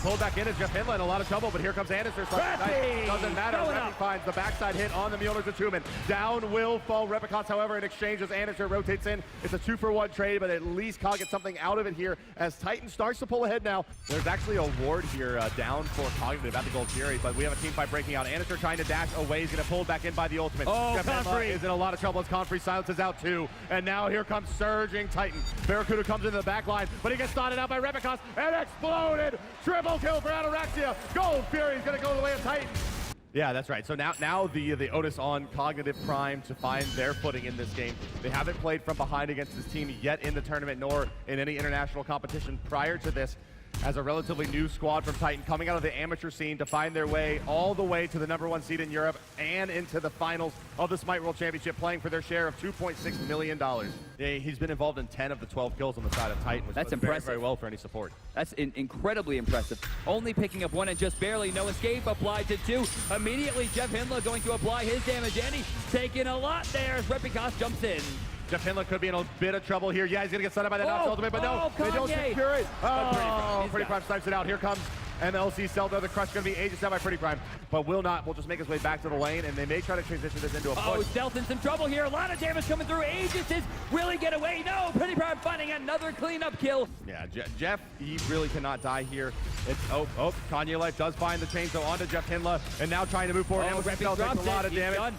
pulled back in as Jeff Finlay in a lot of trouble, but here comes Anderson. Doesn't matter. Reppy finds the backside hit on the Mjolnir's Attunement. Down will fall Repicos, however, in exchange as Anderson rotates in. It's a 2-for-1 trade, but at least Cog gets something out of it here as Titan starts to pull ahead now. There's actually a ward here down for Cognitive at the Gold Fury, but we have a team fight breaking out. Anderson trying to dash away. He's going to pull back in by the ultimate. Jeff Finlay is in a lot of trouble as Confrey silences out too. And now here comes surging Titan. Barracuda comes into the back line, but he gets started out by Repicos and exploded. Triple kill for Ataraxia. Gold Fury is going to go the way of Titan. Yeah, that's right. So now the Otis on Cognitive Prime to find their footing in this game. They haven't played from behind against this team yet in the tournament, nor in any international competition prior to this. as a relatively new squad from Titan coming out of the amateur scene to find their way all the way to the #1 seed in Europe and into the finals of the Smite World Championship, playing for their share of $2.6 million. Yeah, he's been involved in 10 of the 12 kills on the side of Titan, which That's was very, impressive. very well for any support. That's incredibly impressive. Only picking up 1 and just barely. No escape. Applied to 2. Immediately, Jeff Hindla going to apply his damage, and he's taking a lot there as Repicas jumps in. Jeff Hindla could be in a bit of trouble here. Yeah, he's going to get set up by the Nox ultimate, but no, they don't Kanye. secure it. Oh, Pretty Prime snipes it out. Here comes MLC Seldo. The crush going to be ages out by Pretty Prime, but will just make his way back to the lane, and they may try to transition this into a push. Oh, Stealth in some trouble here. A lot of damage coming through. Aegis will he get away? No, Pretty Prime finding another cleanup kill. Yeah, Jeff, he really cannot die here. It's Kanye Life does find the chainsaw onto Jeff Hindla, and now trying to move forward. MLC Seldo takes a lot of damage. Done.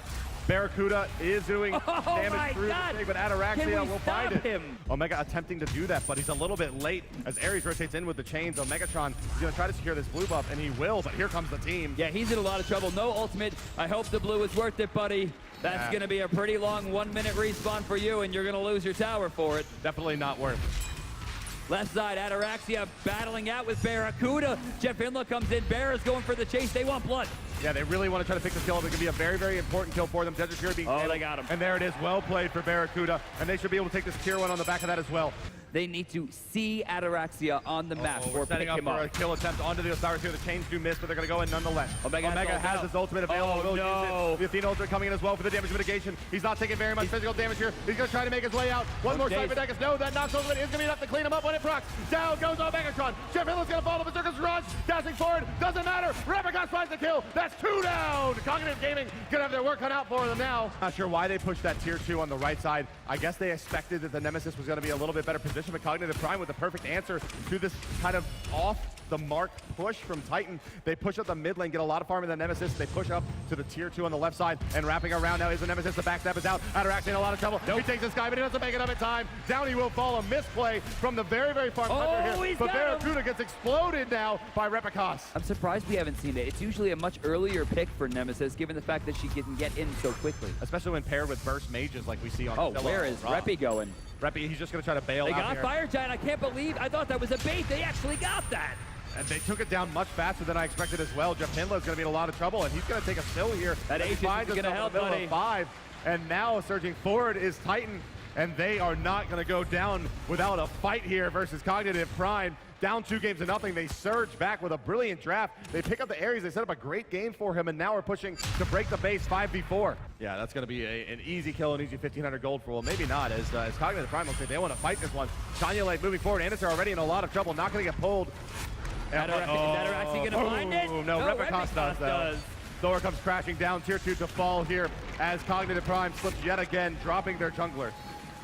Barracuda is doing damage through the thing, but Ataraxia will find it. Him? Omega attempting to do that, but he's a little bit late as Ares rotates in with the chains. Omegatron is going to try to secure this blue buff, and he will, but here comes the team. Yeah, he's in a lot of trouble. No ultimate. I hope the blue is worth it, buddy. That's going to be a pretty long 1-minute respawn for you, and you're going to lose your tower for it. Definitely not worth it. Left side, Ataraxia battling out with Barracuda. Jeff Hindla comes in. Bear is going for the chase. They want blood. Yeah, they really want to try to pick this kill up. It could be a very, very important kill for them. Desert Fury being they got him. And there it is. Well played for Barracuda, and they should be able to take this tier 1 on the back of that as well. They need to see Ataraxia on the map or setting pick up him for up. a kill attempt onto the Osiris here. The chains do miss, but they're going to go in nonetheless. Omega has his ultimate available. Oh, no. The Athena ultimate coming in as well for the damage mitigation. He's not taking very much physical damage here. He's going to try to make his way out. One more Cypher Dekus. No, that Nox ultimate is going to be enough to clean him up when it procs. Down goes Omegatron. Jeff Hindla's going to fall to the Circus Garage. Dashing forward. Doesn't matter. Repicas finds the kill. That's 2 down. Cognitive Gaming going to have their work cut out for them now. Not sure why they pushed that tier 2 on the right side. I guess they expected that the Nemesis was going to be a little bit better position, but Cognitive Prime with the perfect answer to this kind of off the mark push from Titan. They push up the mid lane, get a lot of farm in the Nemesis. They push up to the tier 2 on the left side, and wrapping around now is the Nemesis. The backstab is out. Ataraxia in a lot of trouble. He takes this guy, but he doesn't make it up in time. Down he will fall. A misplay from the very, very far hunter here. But Barracuda gets exploded now by Repicas. I'm surprised we haven't seen it. It's usually a much earlier pick for Nemesis, given the fact that she can get in so quickly. Especially when paired with burst mages like we see on Stellardrone. Where is Reppy going? Reppy, he's just going to try to bail out here. They got Fire Giant. I can't believe. I thought that was a bait. They actually got that. And they took it down much faster than I expected as well. Jeff Hindla is going to be in a lot of trouble, and he's going to take a spill here. That Aegis is going to help, buddy. 5, and now surging forward is Titan, and they are not going to go down without a fight here versus Cognitive Prime. Down 2-0. They surge back with a brilliant draft. They pick up the Ares. They set up a great game for him, and now we're pushing to break the base 5v4. Yeah, that's going to be an easy kill, an easy 1,500 gold for, well, maybe not, as Cognitive Prime looks like they want to fight this one. Tanya Light moving forward. Anderson already in a lot of trouble, not going to get pulled. Is Ataraxia going to find it? No, Repicas does. Thor comes crashing down, tier 2 to fall here as Cognitive Prime slips yet again, dropping their jungler.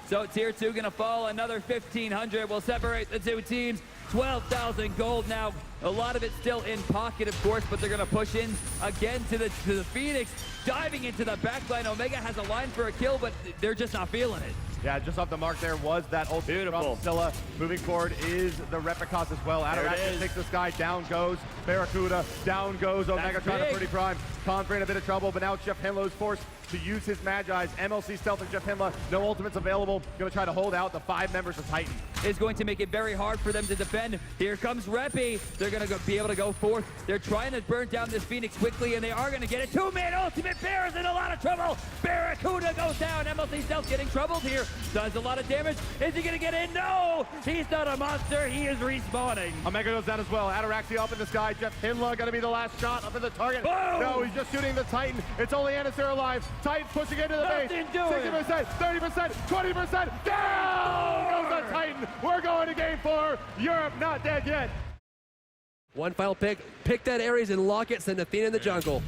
So tier 2 going to fall. Another 1,500 will separate the two teams. 12,000 gold now. A lot of it still in pocket, of course, but they're going to push in again to the Phoenix. Diving into the backline. Omega has a line for a kill, but they're just not feeling it. Yeah, just off the mark there was that ultimate from Scylla. Moving forward is the Repicas as well. Ataraxia takes this guy, down goes Barracuda, down goes Omega trying to Pretty Prime. Confer in a bit of trouble, but now Jeff Hindla is forced to use his Magi's. MLC Stealth and Jeff Hindla, no ultimates available. Going to try to hold out the 5 members of Titan. Is going to make it very hard for them to defend. Here comes Reppy. They're going to be able to go forth. They're trying to burn down this Phoenix quickly, and they are going to get it. 2-man ultimate. Bear is in a lot of trouble. Barracuda goes down. MLC Stealth getting troubled here. Does a lot of damage. Is he going to get in? No! He's not a monster. He is respawning. Omega goes down as well. Ataraxia up in the sky. Jeff Hindla going to be the last shot up in the target. Boom! No, he's just shooting the Titan. It's only Anderson alive. Titan pushing into the base. 60%, 30%, 20%. Down goes the Titan. We're going to game 4. Europe not dead yet. One final pick. Pick that Ares and lock it. Send Athena in the jungle.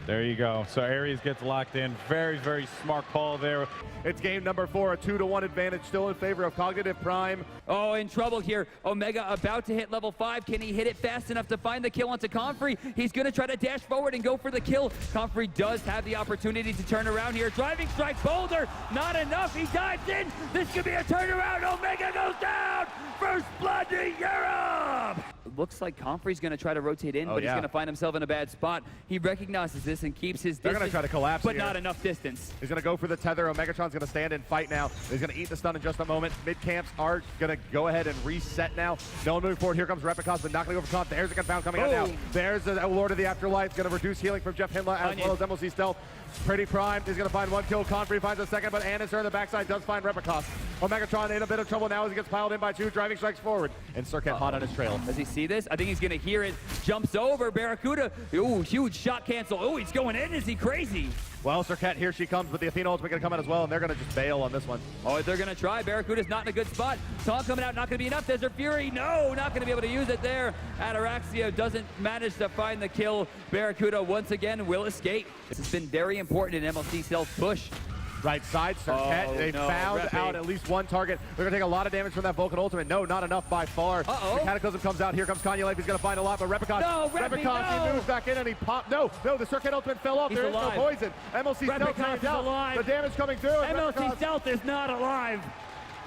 There you go. So Ares gets locked in. Very, very smart call there. It's game number 4, a 2-1 advantage still in favor of Cognitive Prime. Oh, in trouble here. Omega about to hit level 5. Can he hit it fast enough to find the kill onto Comfrey? He's going to try to dash forward and go for the kill. Comfrey does have the opportunity to turn around here. Driving strike boulder. Not enough. He dives in. This could be a turnaround. Omega goes down. First blood to Europe. looks like Comfrey's going to try to rotate in, but he's going to find himself in a bad spot. He recognizes this and keeps his distance. They're going to try to collapse but here. not enough distance. He's going to go for the tether. Omegatron's going to stand and fight now. He's going to eat the stun in just a moment. Mid camps are going to go ahead and reset now. No one moving forward. Here comes Repicos, but not going to go for Comp. There's a Confound coming out now. There's the Lord of the Afterlife. Going to reduce healing from Jeff Himla as well as MLC Stealth. Pretty primed. He's going to find one kill. Confrey finds a second, but Anderson on the backside does find Repicos. Omegatron in a bit of trouble now as he gets piled in by two. Driving strikes forward. And Circuit hot on his trail. Does he see this? I think he's going to hear it. Jumps over. Barracuda. Ooh, huge shot cancel. Oh, he's going in. Is he crazy? Well, Circuit, here she comes, but the Athena ultimate going to come out as well, and they're going to just bail on this one. Oh, they're going to try. Barracuda's not in a good spot. Taunt coming out, not going to be enough. Desert Fury, no, not going to be able to use it there. Ataraxia doesn't manage to find the kill. Barracuda, once again, will escape. This has been very important in MLC self-push. Right side, Circuit. They found out at least one target. They're going to take a lot of damage from that Vulcan ultimate. No, not enough by far. The Cataclysm comes out. Here comes Kanye Life. He's going to find a lot, but Repicos. No, Repicos, he moves back in and he popped. No, the Circuit ultimate fell off. There is no poison. MLC Stealth is out. The damage coming through. MLC Stealth is not alive.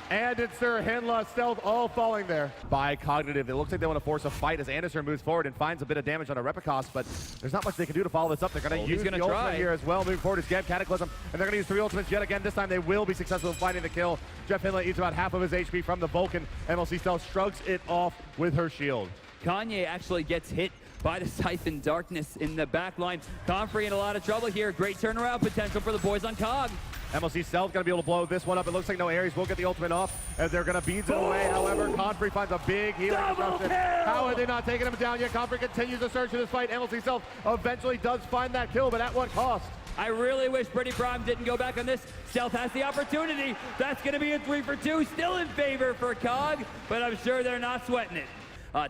And it's Sir Hinla Stealth all falling there by Cognitive. It looks like they want to force a fight as Anderson moves forward and finds a bit of damage on a Repicos, but there's not much they can do to follow this up. They're going to use the ultimate here as well. Moving forward is Geb Cataclysm, and they're going to use 3 ultimates yet again. This time they will be successful in finding the kill. Jeff Hinla eats about half of his HP from the Vulcan. MLC Stealth shrugs it off with her shield. Kanye actually gets hit by the Siphon Darkness in the back line. Comfrey in a lot of trouble here. Great turnaround potential for the boys on Cog. MLC Stealth going to be able to blow this one up. It looks like no Ares will get the ultimate off as they're going to beads it away. However, Confrey finds a big healing disruption. How are they not taking him down yet? Confrey continues to search for this fight. MLC Stealth eventually does find that kill, but at what cost? I really wish Pretty Prime didn't go back on this. Stealth has the opportunity. That's going to be a 3 for 2. Still in favor for Cog, but I'm sure they're not sweating it.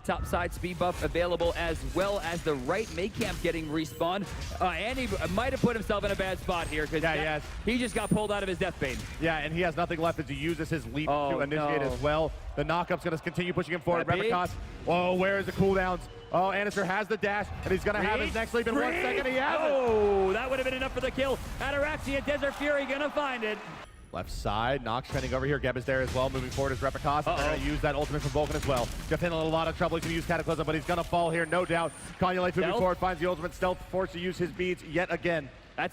Top side speed buff available as well as the right mid camp getting respawned. Andy might have put himself in a bad spot here because he just got pulled out of his death bane. Yeah, and he has nothing left as he uses his leap to initiate as well. The knockup's going to continue pushing him forward. Repicos, oh, where is the cooldowns? Oh, Anderson has the dash, and he's going to have his next leap in 1 second. He has it. Oh, that would have been enough for the kill. Ataraxia, Desert Fury going to find it. Left side, Nox trending over here. Geb is there as well, moving forward as Repicos. They're going to use that ultimate from Vulcan as well. Jeff in a lot of trouble. He's going to use Cataclysm, but he's going to fall here, no doubt. Kanye Light moving forward, finds the ultimate. Stealth forced to use his beads yet again.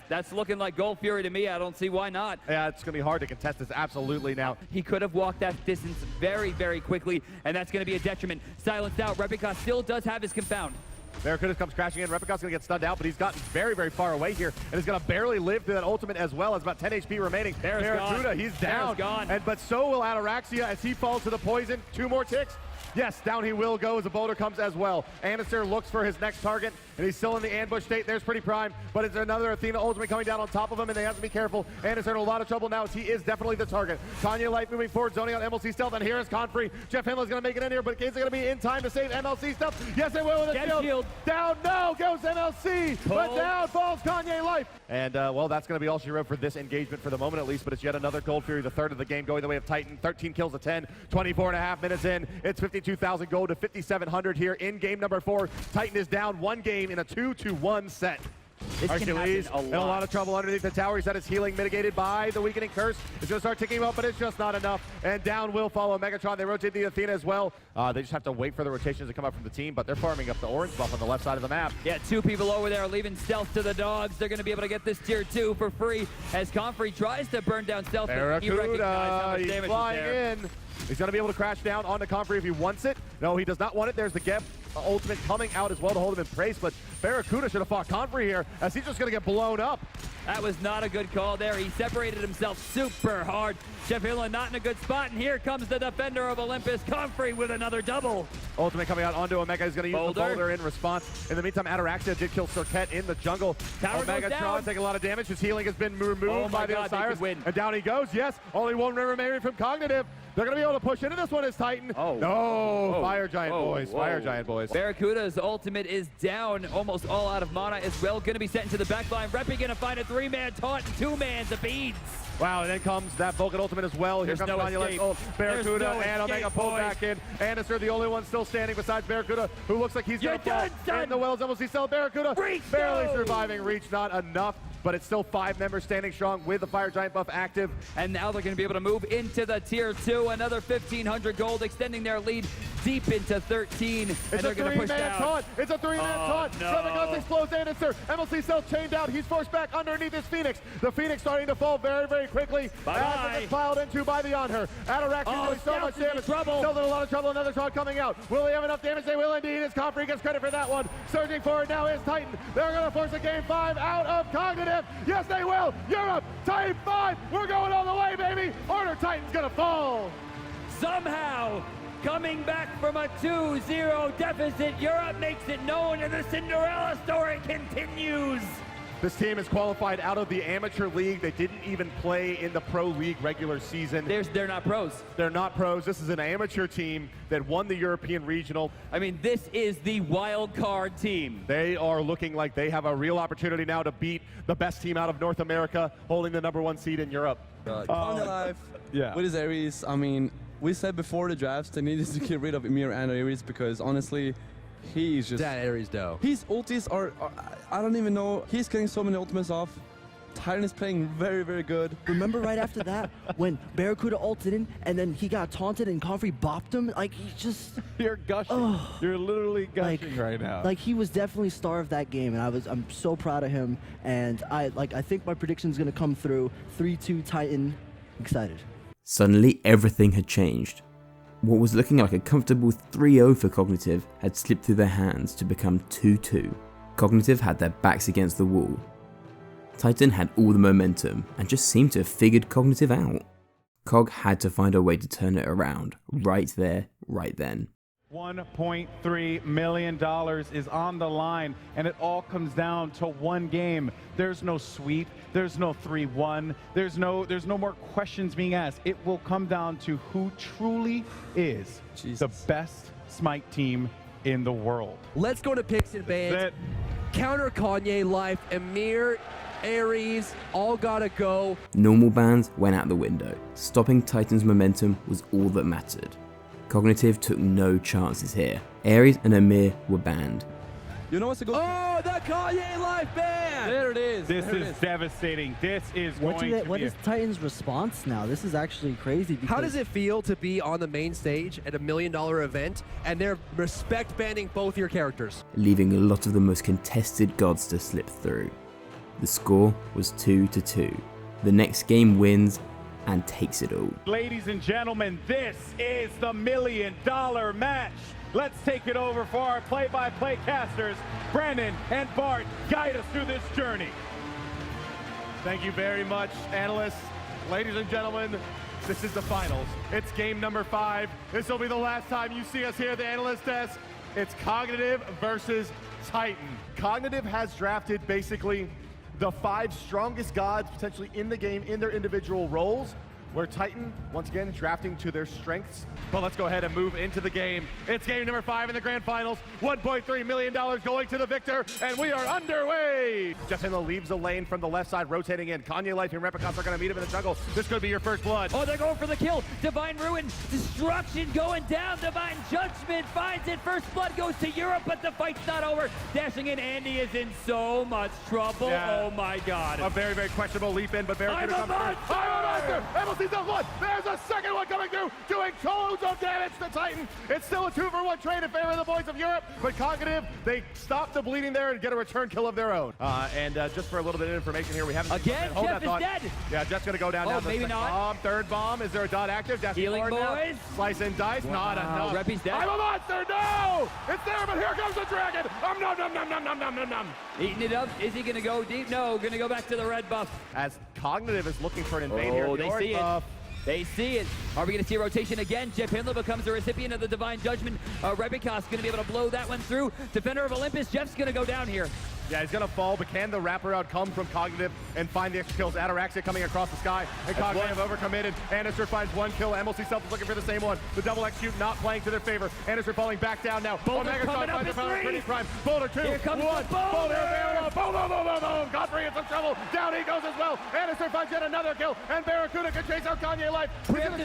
That's looking like Gold Fury to me. I don't see why not. Yeah, it's going to be hard to contest this, absolutely now. He could have walked that distance very, very quickly, and that's going to be a detriment. Silenced out. Repicos still does have his confound. Barracuda comes crashing in. Repicos going to get stunned out, but he's gotten very, very far away here, and is going to barely live through that ultimate as well. It's about 10 HP remaining. Barracuda, he's down. But so will Ataraxia as he falls to the poison. 2 more ticks. Yes, down he will go as a boulder comes as well. Anderson looks for his next target, and he's still in the ambush state. There's Pretty Prime, but it's another Athena ultimate coming down on top of him, and they have to be careful. Anderson in a lot of trouble now as he is definitely the target. Kanye Light moving forward, zoning out MLC Stealth, and here is Confrey. Jeff Hinla's going to make it in here, but is it going to be in time to save MLC Stealth? Yes, it will with a shield. Down, no, goes MLC, but down falls Kanye Light. And, well, that's going to be all she wrote for this engagement for the moment at least, but it's yet another Gold Fury, the third of the game, going the way of Titan. 13 kills to 10, 24.5 minutes in. It's 52,000 gold to 5,700 here in game number 4. Titan is down 1 game in a 2-1 set. Hercules in a lot of trouble underneath the tower. He's had his healing mitigated by the weakening curse. It's going to start ticking him up, but it's just not enough. And down will follow Megatron. They rotate the Athena as well. They just have to wait for the rotations to come up from the team, but they're farming up the orange buff on the left side of the map. Yeah, 2 people over there leaving Stealth to the dogs. They're going to be able to get this tier 2 for free as Comfrey tries to burn down Stealth. He recognized how much damage was there. He's going to be able to crash down onto Comfrey if he wants it. No, he does not want it. There's the Geb ultimate coming out as well to hold him in place, but Barracuda should have fought Comfrey here as he's just going to get blown up. That was not a good call there. He separated himself super hard. Jeff Hilla not in a good spot, and here comes the defender of Olympus, Comfrey, with another double. Ultimate coming out onto Omega. He's going to use the boulder in response. In the meantime, Ataraxia did kill Circuit in the jungle. Omegatron taking a lot of damage. His healing has been removed by the Osiris. And down he goes. Yes, only 1 remaining from Cognitive. They're going to be able to push into this one as Titan. Fire Giant boys. Fire Giant boys. Barracuda's ultimate is down, almost all out of mana as well. Going to be sent into the back line. Reppy going to find a 3-man taunt and 2-man to beads. Wow, and then comes that Vulcan ultimate as well. Here comes Monulet's ult. Barracuda and Omega pulled back in. Anderson, the only one still standing besides Barracuda, who looks like he's going to fall in the wells. MLC Cell. Barracuda barely surviving. Reach not enough, but it's still 5 members standing strong with the Fire Giant buff active. And now they're going to be able to move into the tier 2. Another 1,500 gold, extending their lead deep into 13, and It's they're a going to push three-man down. taunt. It's a three-man taunt. no. Repikas explodes Anderson. MLC Self chained out. He's forced back underneath his Phoenix. The Phoenix starting to fall very, very quickly. Bye-bye. As it gets plowed into by the Honor. Atarax doing so much damage. Still in a lot of trouble. Another taunt coming out. Will they have enough damage? They will indeed. As Comfrey gets credit for that one. Surging forward now is Titan. They're going to force a game 5 out of Cognitive. Yes, they will. Europe, Titan 5. We're going all the way, baby. Order Titan's going to fall. Somehow, coming back from a 2-0 deficit, Europe makes it known, and the Cinderella story continues. This team is qualified out of the amateur league. They didn't even play in the pro league regular season. They're not pros. They're not pros. This is an amateur team that won the European Regional. I mean, this is the wild card team. They are looking like they have a real opportunity now to beat the best team out of North America, holding the #1 seed in Europe. Life with his Ares, I mean, we said before the drafts they needed to get rid of Emir and Ares because honestly, he's just... That Ares though. His ultis are, I don't even know, he's getting so many ultimates off. Titan is playing very, very good. Remember right after that when Barracuda ulted in and then he got taunted and Comfrey bopped him? Like, he just... You're gushing. You're literally gushing right now. Like, he was definitely star of that game, and I'm so proud of him. And I think my prediction is going to come through. 3-2 Titan. Excited. Suddenly, everything had changed. What was looking like a comfortable 3-0 for Cognitive had slipped through their hands to become 2-2. Cognitive had their backs against the wall. Titan had all the momentum and just seemed to have figured Cognitive out. Cog had to find a way to turn it around, right there, right then. $1.3 million is on the line, and it all comes down to one game. There's no sweep, there's no 3-1, there's no more questions being asked. It will come down to who truly is the best Smite team in the world. Let's go to picks and bans. Counter Kanye Life, Emir, Ares, all gotta go. Normal bans went out the window. Stopping Titan's momentum was all that mattered. Cognitive took no chances here. Ares and Emir were banned. You know what's a good... Oh, the Kanye Life ban! There it is. This is devastating. This is going to be... What is Titan's response now? This is actually crazy. How does it feel to be on the main stage at $1 million event and they're respect banning both your characters? Leaving a lot of the most contested gods to slip through. The score was 2-2. The next game wins and takes it all. Ladies and gentlemen, this is the $1 million match. Let's take it over for our play-by-play casters. Brandon and Bart, guide us through this journey. Thank you very much, analysts. Ladies and gentlemen, this is the finals. It's game number 5. This will be the last time you see us here at the analyst desk. It's Cognitive versus Titan. Cognitive has drafted basically the 5 strongest gods potentially in the game in their individual roles, where Titan, once again, drafting to their strengths. But let's go ahead and move into the game. It's game number 5 in the grand finals. $1.3 million going to the victor, and we are underway. Jeff Hinlow leaves the lane from the left side, rotating in. Kanye Life and Repikas are going to meet him in the jungle. This could be your first blood. Oh, they're going for the kill. Divine Ruin, destruction going down. Divine Judgment finds it. First blood goes to Europe, but the fight's not over. Dashing in, Andy is in so much trouble. Yeah. Oh my God. A very, very questionable leap in, but Barracuda I'm a comes through. I'm a monster! MLC's one. There's a second one coming through, doing loads of damage to Titan. It's still a 2-for-1 trade in favor of the boys of Europe, but Cognitive, they stop the bleeding there and get a return kill of their own. And just for a little bit of information here, we haven't Again, Jeff is dead. Yeah, Jeff's gonna go down. Oh, now. maybe not. Bomb, third bomb. Is there a dot active? Dashing Healing forward now. boys. Slice and dice. Wow. Not enough. Reppy's dead. I'm a monster. No, it's there, but here comes the dragon. Nom nom nom nom nom nom nom nom. Eating it up. Is he gonna go deep? No, gonna go back to the red buff. As Cognitive is looking for an invade here. Oh, they North see it. buff. They see it. Are we going to see a rotation again? Jeff Hindler becomes the recipient of the Divine Judgment. Repikas going to be able to blow that one through. Defender of Olympus, Jeff's going to go down here. Yeah, he's going to fall, but can the wraparound come from Cognitive and find the extra kills? Ataraxia coming across the sky, and Cognitive overcommitted. Anderson finds one kill. MLC Self is looking for the same one. The double execute not playing to their favor. Anderson falling back down now. Boulder Omega coming up finds in the power of 3. Pretty Prime. Boulder 2, Here comes 1. the Boulder. Boom, boom, boom, boom, boom. Godfrey in some trouble. Down he goes as well. Anderson finds yet another kill, and Barracuda can chase out Kanye Life. Preemptive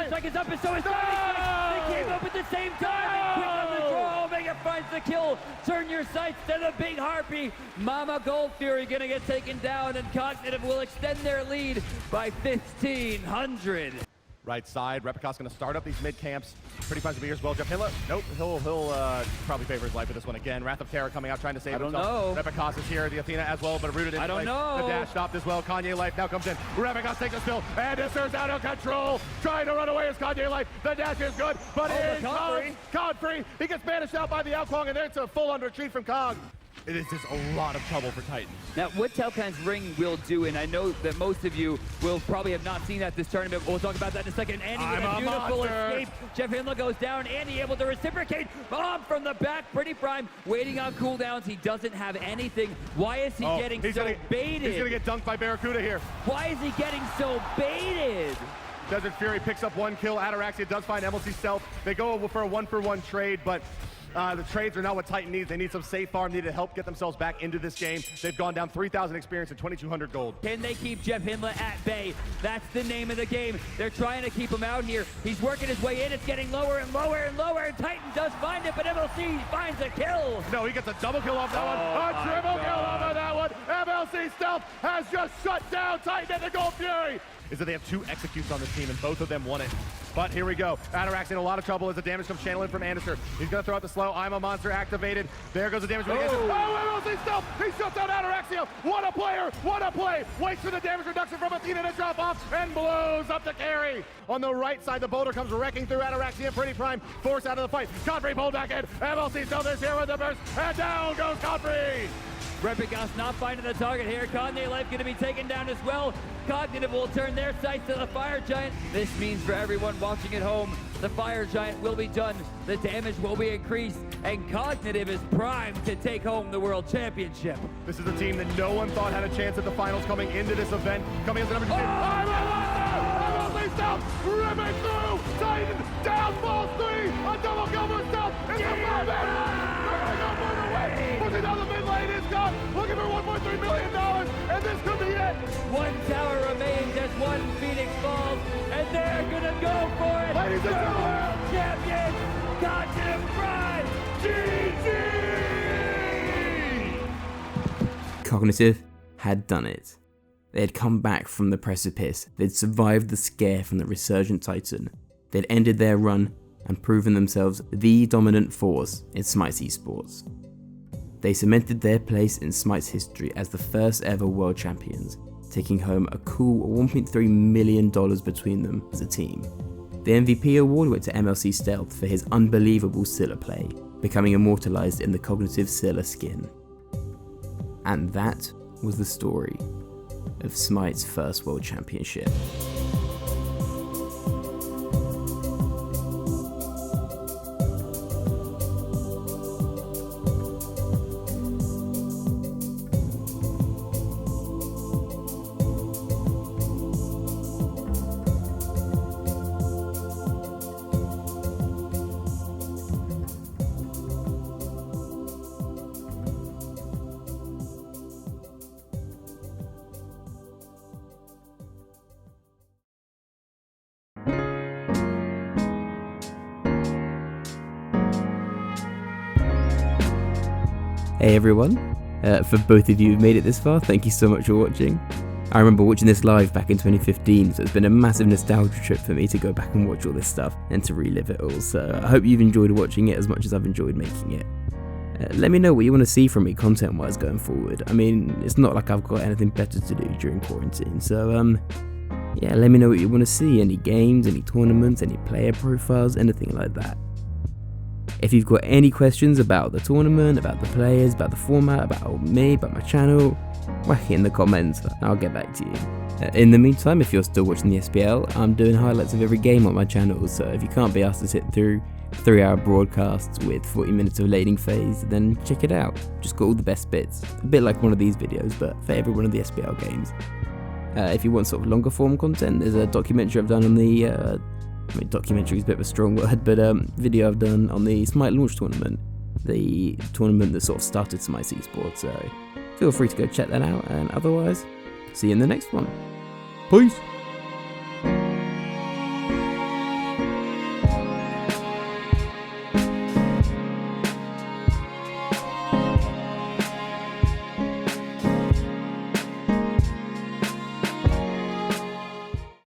strike is up, and so is They came up at the same time. Quick on the draw. Omega finds the kill. Turn your sights to the big harpy. Mama Gold Fury gonna get taken down, and Cognitive will extend their lead by 1,500. Right side, Repicos going to start up these mid camps. Pretty fun to be here as well. Jeff Hilla, nope, he'll probably favor his life with this one again. Wrath of Terror coming out trying to save himself. Repicos is here, the Athena as well, but rooted in I don't know. The dash stopped as well. Kanye Life now comes in. Repicos takes a spill, and this is out of control. Trying to run away is Kanye Life. The dash is good, but Godfrey. He gets banished out by the Alkwong, and there's a full-on retreat from Cog. It is just a lot of trouble for Titan. Now, what Telkan's ring will do, and I know that most of you will probably have not seen that this tournament, we'll talk about that in a second. Andy with a beautiful escape. Jeff Hindla goes down. Andy able to reciprocate. Bomb from the back. Pretty Prime waiting on cooldowns. He doesn't have anything. Why is he getting so baited? He's going to get dunked by Barracuda here. Why is he getting so baited? Desert Fury picks up 1 kill. Ataraxia does find MLC stealth. They go for a 1-for-1 trade, but the trades are not what Titan needs. They need some safe farm. They need to help get themselves back into this game. They've gone down 3,000 experience and 2,200 gold. Can they keep Jeff Hindla at bay? That's the name of the game. They're trying to keep him out here. He's working his way in. It's getting lower and lower and lower. And Titan does find it, but MLC finds a kill. No, he gets a double kill off that one. A triple kill off of that one. MLC Stealth has just shut down Titan and the Gold Fury. Is that they have 2 executes on this team, and both of them won it. But here we go. Atarax in a lot of trouble as the damage comes channeling from Anderson. He's going to throw out the slow. I'm a monster activated. There goes the damage. Oh, MLC Stealth! He shuts down Ataraxia. What a player! What a play! Waits for the damage reduction from Athena to drop off and blows up the carry. On the right side, the boulder comes wrecking through Ataraxia. Pretty Prime forced out of the fight. Godfrey pulled back in. MLC Stealth is here with the burst, and down goes Godfrey. Repicos not finding the target here. Kanye Life going to be taken down as well. Cognitive will turn their sights to the Fire Giant. This means for everyone watching at home, the Fire Giant will be done. The damage will be increased, and Cognitive is primed to take home the World Championship. This is a team that no one thought had a chance at the finals coming into this event. Coming as the number 2 team. MLC Stealth ripping through. Titan down, falls 3. A double kill for Stealth. It's a 5-man. Pushing down the mid lane is gone. Looking for $1.3 million, and this could be it. 1 tower remains as 1 Phoenix falls, and they're gonna go for it. Ladies and gentlemen, World Champions, Cognitive Prime, GG! Cognitive had done it. They had come back from the precipice. They'd survived the scare from the resurgent Titan. They'd ended their run and proven themselves the dominant force in Smite esports. They cemented their place in Smite's history as the first ever world champions, taking home a cool $1.3 million between them as a team. The MVP award went to MLC Stealth for his unbelievable Scylla play, becoming immortalized in the Cognitive Scylla skin. And that was the story of Smite's first world championship. Hey everyone, for both of you who've made it this far, thank you so much for watching. I remember watching this live back in 2015, so it's been a massive nostalgia trip for me to go back and watch all this stuff and to relive it all, so I hope you've enjoyed watching it as much as I've enjoyed making it. Let me know what you want to see from me content-wise going forward. I mean, it's not like I've got anything better to do during quarantine, so yeah, let me know what you want to see, any games, any tournaments, any player profiles, anything like that. If you've got any questions about the tournament, about the players, about the format, about me, about my channel, whack it in the comments and I'll get back to you. In the meantime, if you're still watching the SPL, I'm doing highlights of every game on my channel, so if you can't be asked to sit through 3-hour broadcasts with 40 minutes of laning phase, then check it out. Just got all the best bits. A bit like one of these videos, but for every one of the SPL games. If you want sort of longer form content, there's a documentary I've done on the I mean, documentary is a bit of a strong word, but video I've done on the Smite launch tournament, the tournament that sort of started Smite esports, so feel free to go check that out, and otherwise, see you in the next one. Peace!